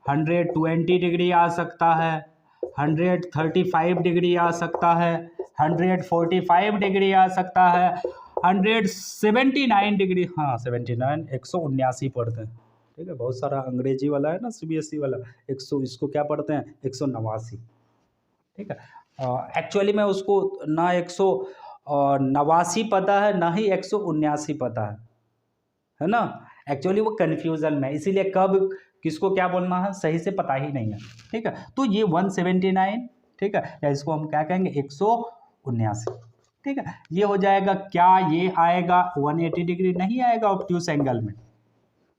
120 डिग्री आ सकता है, 135 डिग्री आ सकता है, 145 डिग्री आ सकता है, 179 डिग्री, हाँ 79, 179 पढ़ते हैं, ठीक है। बहुत सारा अंग्रेजी वाला है ना सीबीएसई वाला, 100 इसको क्या पढ़ते हैं 189, ठीक है। एक्चुअली में उसको ना 189 पता है ना ही 179 पता है ना। एक्चुअली वो कन्फ्यूजन में, इसीलिए कब किसको क्या बोलना है सही से पता ही नहीं है, ठीक है। तो ये 179, ठीक है, या इसको हम क्या कहेंगे 179, ठीक है। ये हो जाएगा, क्या ये आएगा 180 डिग्री, नहीं आएगा ऑब्ट्यूस एंगल में।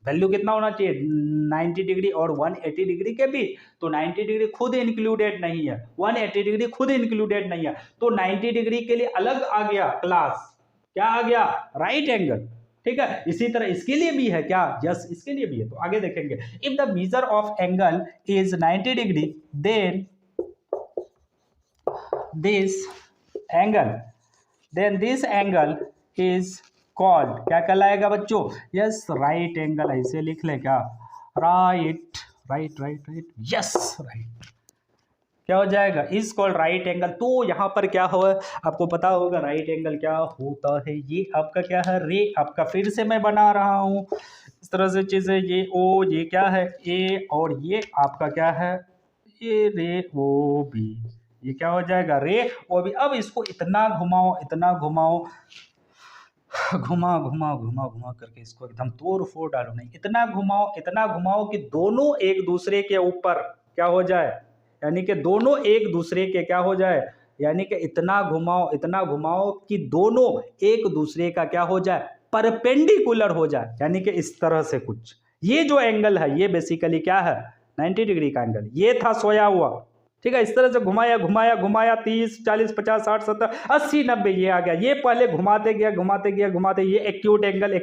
वैल्यू कितना होना चाहिए 90 डिग्री और 180 डिग्री के भी, तो 90 डिग्री खुद इंक्लूडेड नहीं है, 180 डिग्री खुद इंक्लूडेड नहीं है, तो 90 डिग्री के लिए अलग आ गया क्लास, क्या आ गया राइट एंगल, ठीक है। इसी तरह इसके लिए भी है क्या, यस इसके लिए भी है, तो आगे देखेंगे। If the measure of angle is 90 degree then this angle is called, क्या कहलाएगा बच्चों, यस राइट एंगल, ऐसे लिख ले क्या, right right right right, yes right, क्या हो जाएगा इज कॉल्ड राइट एंगल। तो यहाँ पर क्या हुआ आपको पता होगा राइट एंगल क्या होता है, ये आपका क्या है रे, आपका फिर से मैं बना रहा हूँ इस तरह से चीजें, ये ओ, ये क्या है ए, और ये आपका क्या है ये रे ओ बी, ये क्या हो जाएगा रे ओ बी। अब इसको इतना घुमाओ घुमा घुमा घुमा घुमा करके इसको एकदम तोड़ फोड़ डालो, नहीं इतना घुमाओ कि दोनों एक दूसरे के ऊपर क्या हो जाए, यानी कि दोनों एक दूसरे के क्या हो जाए, यानी कि इतना घुमाओ कि दोनों एक दूसरे का क्या हो जाए, परपेंडिकुलर हो जाए, यानी कि इस तरह से कुछ। ये जो एंगल है ये बेसिकली क्या है 90 डिग्री का एंगल, ये था सोया हुआ, ठीक है। इस तरह से घुमाया 30 40 50 60 70 80 90 ये आ गया, ये पहले घुमाते गया ये एक्यूट एंगल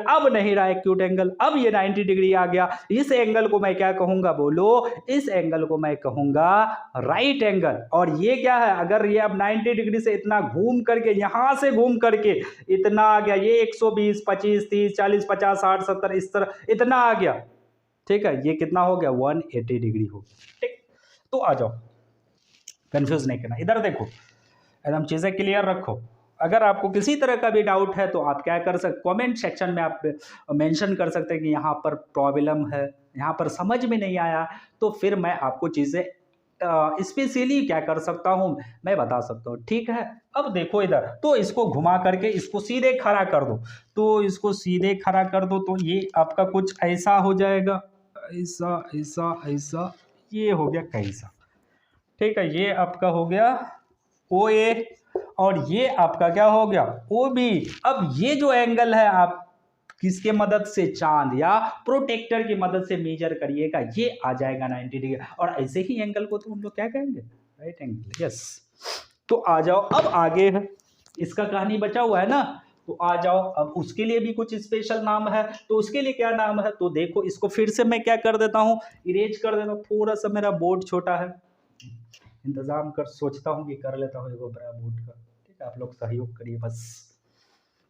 अब नहीं रहा एक्यूट एंगल, अब ये 90 डिग्री आ गया। इस एंगल को मैं क्या कहूंगा बोलो, इस एंगल को मैं कहूंगा राइट एंगल। और ये क्या है, अगर ये अब 90 डिग्री से इतना घूम करके यहां से घूम करके इतना आ गया, ये 120 25 30 40 50 60 70 इस तरह इतना आ गया, ठीक है। ये कितना हो गया 180 डिग्री हो गया, ठीक। तो आ जाओ, कंफ्यूज नहीं करना, इधर देखो एकदम चीजें क्लियर रखो। अगर आपको किसी तरह का भी डाउट है तो आप क्या कर सकते, कमेंट सेक्शन में आप मेंशन कर सकते हैं कि यहाँ पर प्रॉब्लम है, यहाँ पर समझ में नहीं आया, तो फिर मैं आपको चीजें स्पेशली क्या कर सकता हूँ मैं बता सकता हूँ, ठीक है। अब देखो इधर, तो इसको घुमा करके इसको सीधे खड़ा कर दो, तो इसको सीधे खड़ा कर दो, तो ये आपका कुछ ऐसा हो जाएगा, ऐसा ऐसा ऐसा, ये हो गया कैसा, ठीक है। ये आपका हो गया ओ ए, और ये आपका क्या हो गया ओ बी। अब ये जो एंगल है आप किसके मदद से, चांद या प्रोटेक्टर की मदद से मेजर करिएगा, ये आ जाएगा 90 डिग्री। और ऐसे ही एंगल को तो हम लोग क्या कहेंगे राइट एंगल, यस। तो आ जाओ, अब आगे है इसका कहानी बचा हुआ है ना, तो आ जाओ अब उसके लिए भी कुछ स्पेशल नाम है, तो उसके लिए क्या नाम है, तो देखो इसको फिर से मैं क्या कर देता हूँ इरेज कर देता हूँ, थोड़ा सा मेरा बोर्ड छोटा है, इंतजाम कर सोचता हूँ कि कर लेता हूँ एक बड़ा बोर्ड का, ठीक है। आप लोग सहयोग करिए बस,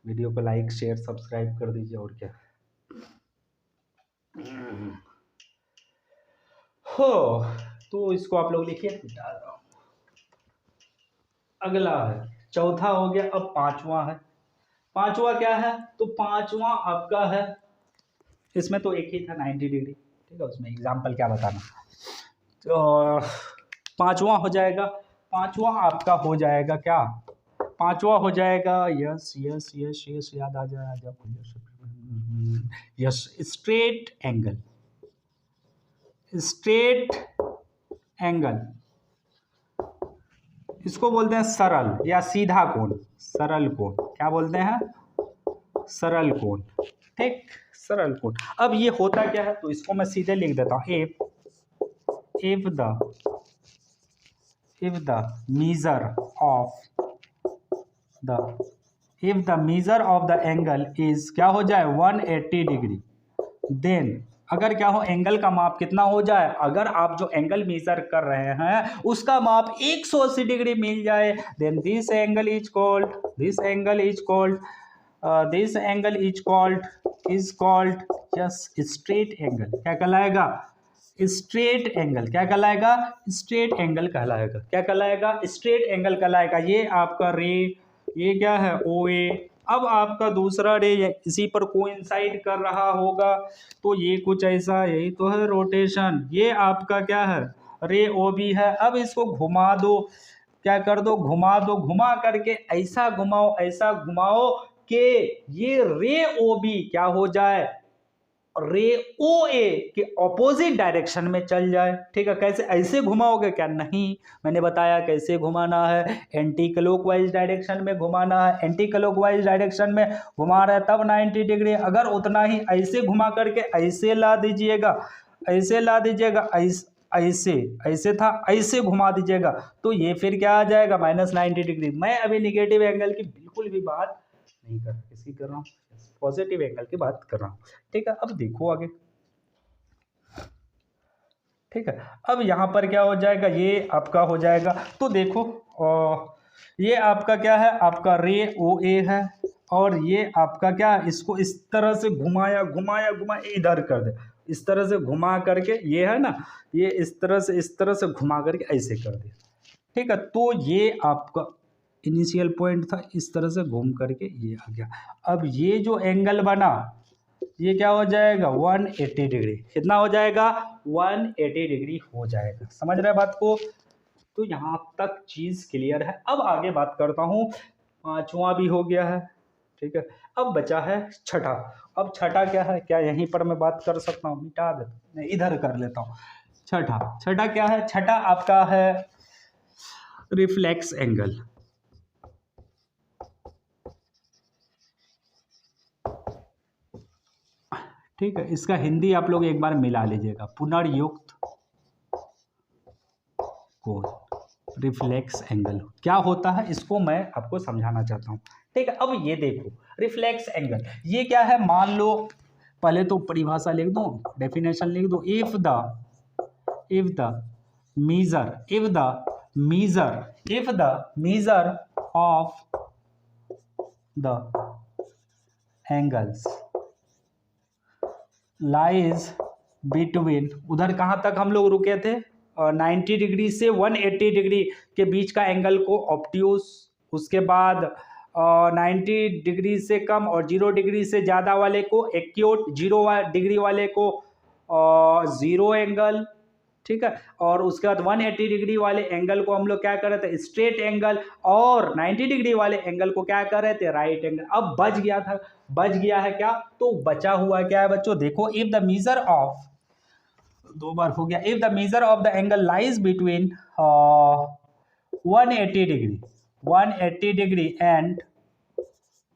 वीडियो को लाइक शेयर सब्सक्राइब कर दीजिए, और क्या हो। तो इसको आप लोग लिखिए, अगला है चौथा हो गया, अब पांचवा है। पांचवा क्या है, तो पांचवा आपका है, इसमें तो एक ही था 90 डिग्री, ठीक है, उसमें एग्जाम्पल क्या बताना। तो पांचवा हो जाएगा, पांचवा आपका हो जाएगा क्या, पांचवा हो जाएगा यस यस यस यस, याद आ जाए yes, straight angle, straight angle, इसको बोलते हैं सरल या सीधा कोण, सरल कोण। क्या बोलते हैं? सरल कोण। ठीक, सरल कोण। अब ये होता क्या है, तो इसको मैं सीधे लिख देता हूँ, if the measure of the angle is क्या हो जाए 180 डिग्री, देन अगर क्या हो एंगल का माप कितना हो जाए, अगर आप जो एंगल मेजर कर रहे हैं उसका माप 180 डिग्री मिल जाए, then this angle is called just straight angle. क्या कहलाएगा? Straight angle. क्या कहलाएगा? स्ट्रेट एंगल कहलाएगा। क्या कहलाएगा? स्ट्रेट एंगल कहलाएगा। ये आपका रे, ये क्या है ओ ए। अब आपका दूसरा रे इसी पर कोइंसाइड कर रहा होगा, तो ये कुछ ऐसा, यही तो है रोटेशन। ये आपका क्या है रे ओ बी है। अब इसको घुमा दो, क्या कर दो, घुमा दो, घुमा करके ऐसा घुमाओ कि ये रे ओ बी क्या हो जाए, रे ओ ए के ऑपोजिट डायरेक्शन में चल जाए। ठीक है, कैसे? ऐसे घुमाओगे क्या? नहीं, मैंने बताया कैसे घुमाना है, एंटी क्लॉकवाइज डायरेक्शन में घुमाना है। एंटी क्लॉकवाइज डायरेक्शन में घुमा रहे तब 90 डिग्री, अगर उतना ही ऐसे घुमा करके ऐसे ला दीजिएगा, ऐसे था, ऐसे घुमा दीजिएगा, तो ये फिर क्या आ जाएगा -90 डिग्री। मैं अभी निगेटिव एंगल की बिल्कुल भी बात नहीं कर रहा, किसकी कर रहा हूँ, पॉजिटिव एंगल की बात कर रहा हूँ। ठीक है, अब देखो आगे। ठीक है, अब यहाँ पर क्या हो जाएगा, ये आपका हो जाएगा, तो देखो ये आपका क्या है, आपका रे ओ ए है, और ये आपका क्या, इसको इस तरह से घुमाया इधर कर दे, इस तरह से घुमा करके, ये है ना, ये इस तरह से घुमा करके ऐसे कर दे। ठीक है, तो ये आपका इनिशियल पॉइंट था, इस तरह से घूम करके ये आ गया। अब ये जो एंगल बना ये क्या हो जाएगा 180 डिग्री। कितना हो जाएगा? 180 डिग्री हो जाएगा। समझ रहे बात को? तो यहाँ तक चीज क्लियर है। अब आगे बात करता हूँ, पांचवा भी हो गया है। ठीक है, अब बचा है छठा। अब छठा क्या है, क्या यहीं पर मैं बात कर सकता हूँ? मिटा देता हूँ, मैं इधर कर लेता हूँ। छठा क्या है? छठा आपका है रिफ्लेक्स एंगल। ठीक है, इसका हिंदी आप लोग एक बार मिला लीजिएगा, पुनर्युक्त कोण, रिफ्लेक्स एंगल क्या होता है, इसको मैं आपको समझाना चाहता हूँ। ठीक है, अब ये देखो रिफ्लेक्स एंगल ये क्या है, मान लो, पहले तो परिभाषा लिख दो, डेफिनेशन लिख दो, if the measure of the angles lies between, उधर कहाँ तक हम लोग रुके थे, 90 डिग्री से 180 डिग्री के बीच का एंगल को ऑब्ट्यूस, उसके बाद 90 डिग्री से कम और 0 डिग्री से ज़्यादा वाले को एक्यूट, 0 डिग्री वाले को ज़ीरो एंगल। ठीक है, और उसके बाद 180 डिग्री वाले एंगल को हम लोग क्या कर रहे थे, स्ट्रेट एंगल, और 90 डिग्री वाले एंगल को क्या कर रहे थे, राइट एंगल। अब बच गया है क्या, तो बचा हुआ क्या है बच्चों, देखो, इफ द मेजर ऑफ, दो बार हो गया, if the measure of the angle lies between 180 degree and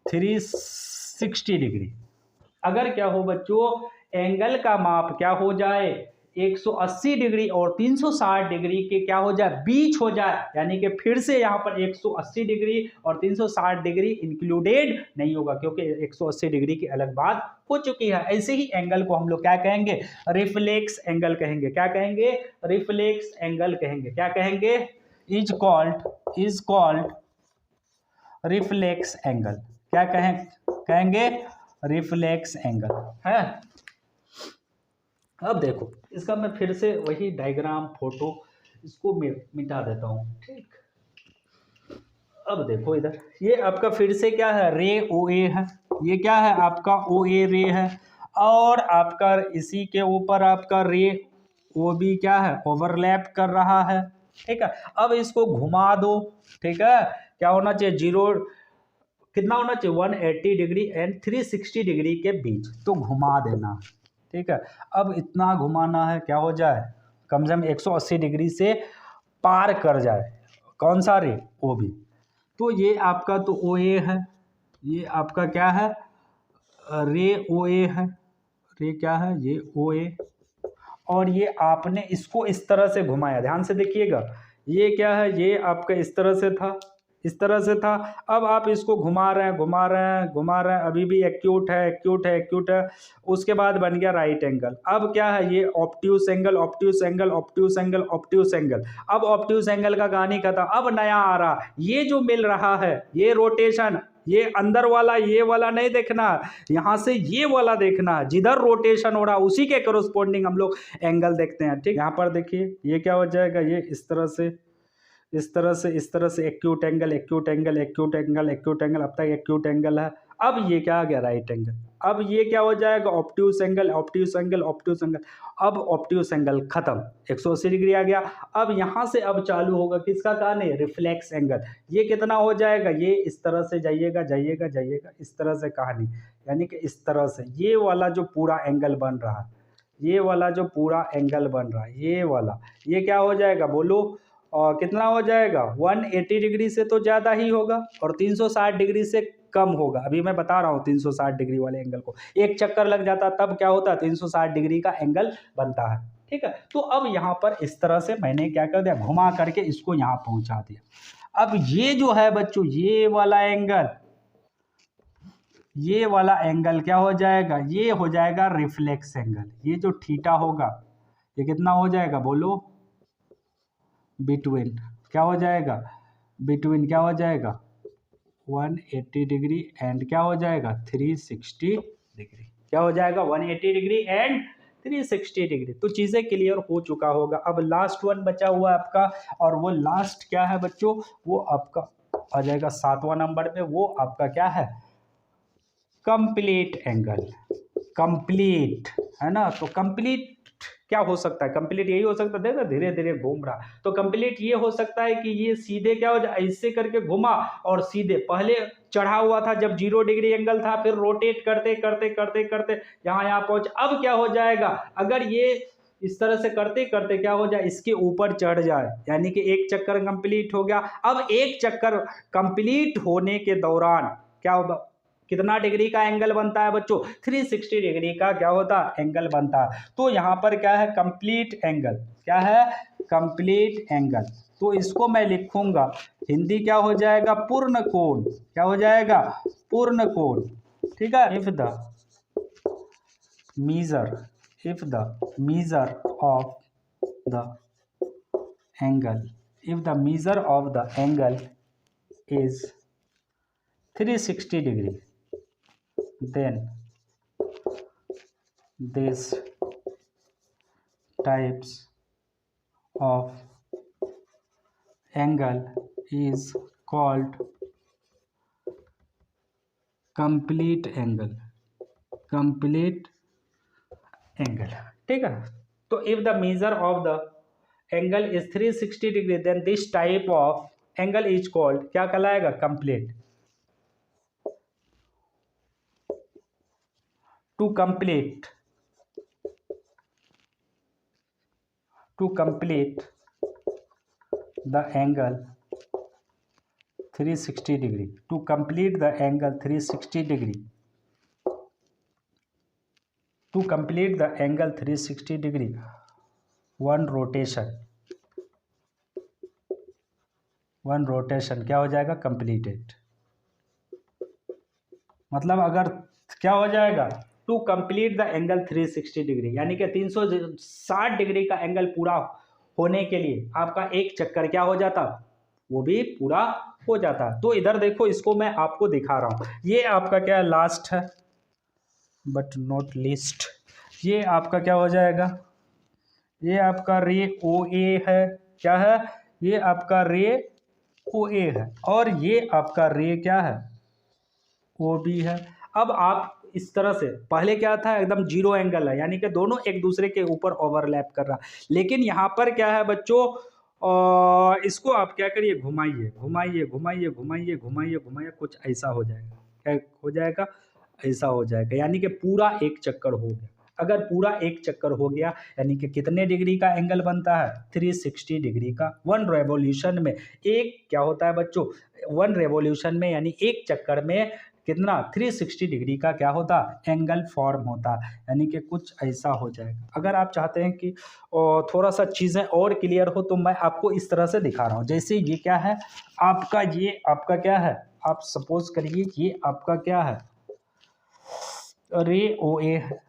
360 degree, अगर क्या हो बच्चों, एंगल का माप क्या हो जाए, 180 डिग्री और 360 डिग्री के क्या हो जाए, बीच हो जाए, यानी कि फिर से यहाँ पर 180 डिग्री और 360 डिग्री इंक्लूडेड नहीं होगा, क्योंकि 180 डिग्री की अलग बात हो चुकी है। ऐसे ही एंगल को हम लोग क्या कहेंगे, रिफ्लेक्स एंगल कहेंगे। क्या कहेंगे, रिफ्लेक्स एंगल कहेंगे। क्या कहेंगे, इज कॉल्ड रिफ्लेक्स एंगल। क्या कहेंगे, रिफ्लेक्स एंगल है। अब देखो, इसका मैं फिर से वही डायग्राम, फोटो, इसको मिटा देता हूँ। ठीक, अब देखो इधर, ये आपका फिर से क्या है, रे ओ ए है, ये क्या है आपका ओ ए रे है, और आपका इसी के ऊपर आपका रे ओ बी क्या है, ओवरलैप कर रहा है। ठीक है, अब इसको घुमा दो। ठीक है, क्या होना चाहिए, 0, कितना होना चाहिए, 180 डिग्री एंड 360 डिग्री के बीच, तो घुमा देना। ठीक है, अब इतना घुमाना है क्या हो जाए, कम से कम 180 डिग्री से पार कर जाए, कौन सा रे? O B. तो ये आपका तो ओ ए है, ये आपका क्या है? रे ओ ए है, रे क्या है? ये ओ ए। और ये आपने इसको इस तरह से घुमाया, ध्यान से देखिएगा, ये क्या है? ये आपका इस तरह से था, इस तरह से था। अब आप इसको घुमा रहे हैं, घुमा रहे हैं, घुमा रहे हैं, अभी भी एक्यूट है, एक्यूट है, एक्यूट है। उसके बाद बन गया राइट एंगल। अब क्या है? ये obtuse angle, obtuse angle, obtuse angle, obtuse angle. अब ऑब्ट्यूस एंगल का कहानी खत्म। अब नया आ रहा, ये जो मिल रहा है, ये रोटेशन, ये अंदर वाला, ये वाला नहीं देखना, यहाँ से ये वाला देखना है। जिधर रोटेशन हो रहा है उसी के करोस्पोंडिंग हम लोग एंगल देखते हैं, ठीक। यहाँ पर देखिए ये क्या हो जाएगा? ये इस तरह से, इस तरह से, इस तरह से acute angle, acute angle, acute angle, acute angle, अब तक एक्यूट एंगल है। अब ये क्या आ गया? Right angle. अब ये क्या हो जाएगा? Obtuse angle, obtuse angle, obtuse angle. अब ऑब्ट्यूस एंगल खत्म, 180 डिग्री आ गया। अब यहाँ से अब चालू होगा किसका कहानी? Reflex angle. ये कितना हो जाएगा? ये इस तरह से जाइएगा, जाइएगा, जाइएगा, इस तरह से कहानी, यानी कि इस तरह से ये वाला जो पूरा एंगल बन रहा है, ये वाला जो पूरा एंगल बन रहा है, ये वाला, ये क्या हो जाएगा? बोलो। और कितना हो जाएगा? 180 डिग्री से तो ज़्यादा ही होगा और 360 डिग्री से कम होगा। अभी मैं बता रहा हूँ 360 डिग्री वाले एंगल को, एक चक्कर लग जाता तब क्या होता? 360 डिग्री का एंगल बनता है, ठीक है। तो अब यहाँ पर इस तरह से मैंने क्या कर दिया? घुमा करके इसको यहाँ पहुँचा दिया। अब ये जो है बच्चों, ये वाला एंगल, ये वाला एंगल क्या हो जाएगा? ये हो जाएगा रिफ्लेक्स एंगल। ये जो थीटा होगा ये कितना हो जाएगा? बोलो। बिटवीन क्या हो जाएगा? बिटवीन क्या हो जाएगा? 180 डिग्री एंड क्या हो जाएगा? 360 डिग्री। क्या हो जाएगा? 180 डिग्री एंड 360 डिग्री। तो चीज़ें क्लियर हो चुका होगा। अब लास्ट वन बचा हुआ है आपका, और वो लास्ट क्या है बच्चों? वो आपका आ जाएगा 7वां नंबर पे। वो आपका क्या है? Complete angle. कंप्लीट है ना? तो कंप्लीट क्या हो सकता है? कंप्लीट यही हो सकता है, देखो धीरे धीरे घूम रहा। तो कंप्लीट ये हो सकता है कि ये सीधे क्या हो जाए, ऐसे करके घुमा और सीधे, पहले चढ़ा हुआ था जब 0 डिग्री एंगल था, फिर रोटेट करते करते करते करते यहाँ पहुंच। अब क्या हो जाएगा? अगर ये इस तरह से करते करते क्या हो जाए? इसके ऊपर चढ़ जाए, यानी कि एक चक्कर कंप्लीट हो गया। अब एक चक्कर कंप्लीट होने के दौरान क्या होगा? कितना डिग्री का एंगल बनता है बच्चों? 360 डिग्री का क्या होता है? एंगल बनता है। तो यहाँ पर क्या है? Complete angle. क्या है? Complete angle. तो इसको मैं लिखूंगा, हिंदी क्या हो जाएगा? पूर्ण कोण। क्या हो जाएगा? पूर्ण कोण, ठीक है। If the measure of the angle, if the measure of the angle is 360 degree, then this types of angle is called complete angle, complete angle, ठीक है। तो if the measure of the angle is 360 degree, then this type of angle is called, क्या कहलाएगा? complete। to complete the angle 360 degree, to complete the angle 360 degree, to complete the angle 360 degree, one rotation क्या हो जाएगा? completed। मतलब अगर क्या हो जाएगा? To complete the angle 360 degree, यानी कि 360 डिग्री का एंगल पूरा होने के लिए आपका एक चक्कर क्या हो जाता? वो भी पूरा हो जाता। तो इधर देखो, इसको मैं आपको दिखा रहा हूं। ये आपका क्या लास्ट है, बट नॉट लीस्ट। ये आपका क्या हो जाएगा? ये आपका रे ओ ए है। क्या है? ये आपका रे ओ ए है, और ये आपका रे क्या है? ओ बी है। अब आप इस तरह से, पहले क्या था? एकदम जीरो एंगल है, यानी कि दोनों एक दूसरे के ऊपर ओवरलैप कर रहा। लेकिन यहाँ पर क्या है बच्चों? इसको आप क्या करिए? घुमाइए, घुमाइए, घुमाइए, घुमाइए, घुमाइए, घुमाइए, कुछ ऐसा हो जाएगा। क्या हो जाएगा? ऐसा हो जाएगा, यानी कि पूरा एक चक्कर हो गया। अगर पूरा एक चक्कर हो गया यानी कि कितने डिग्री का एंगल बनता है, 360 डिग्री का। वन रेवोल्यूशन में एक क्या होता है बच्चों, वन रेवोल्यूशन में यानी एक चक्कर में कितना, 360 डिग्री का क्या होता, एंगल फॉर्म होता, यानी कि कुछ ऐसा हो जाएगा। अगर आप चाहते हैं कि थोड़ा सा चीज़ें और क्लियर हो तो मैं आपको इस तरह से दिखा रहा हूँ। जैसे ये क्या है आपका, ये आपका क्या है, आप सपोज करिए ये आपका क्या है, रे ओ ए है,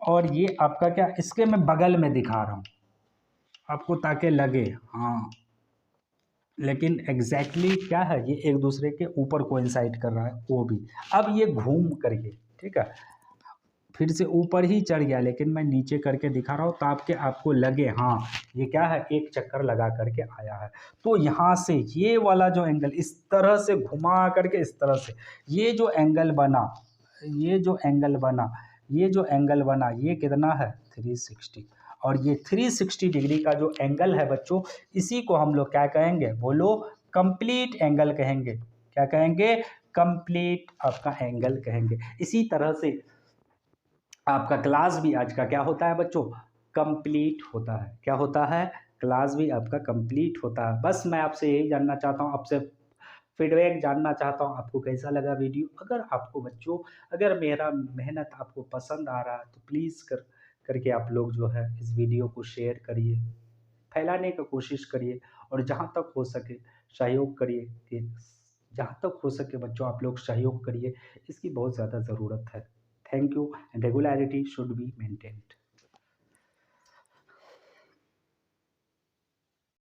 और ये आपका क्या, इसके मैं बगल में दिखा रहा हूँ आपको ताकि लगे, हाँ लेकिन एग्जैक्टली क्या है, ये एक दूसरे के ऊपर कोइंसाइड कर रहा है वो भी। अब ये घूम करके, ठीक है, फिर से ऊपर ही चढ़ गया लेकिन मैं नीचे करके दिखा रहा हूँ ताकि आपको लगे हाँ ये क्या है, एक चक्कर लगा करके आया है। तो यहाँ से ये वाला जो एंगल इस तरह से घुमा करके इस तरह से ये जो एंगल बना, ये जो एंगल बना, ये जो एंगल बना, ये कितना है 360। और ये 360 डिग्री का जो एंगल है बच्चों, इसी को हम लोग क्या कहेंगे, बोलो, कंप्लीट एंगल कहेंगे। क्या कहेंगे, कंप्लीट आपका एंगल कहेंगे। इसी तरह से आपका क्लास भी आज का क्या होता है बच्चों, कंप्लीट होता है। क्या होता है, क्लास भी आपका कंप्लीट होता है। बस मैं आपसे यही जानना चाहता हूँ, आपसे फीडबैक जानना चाहता हूँ, आपको कैसा लगा वीडियो। अगर आपको बच्चों, अगर मेरा मेहनत आपको पसंद आ रहा है तो प्लीज़ करके आप लोग जो है इस वीडियो को शेयर करिए, फैलाने की कोशिश करिए, और जहाँ तक हो सके सहयोग करिए कि जहाँ तक हो सके बच्चों आप लोग सहयोग करिए, इसकी बहुत ज़्यादा ज़रूरत है। Thank you and regularity should be maintained.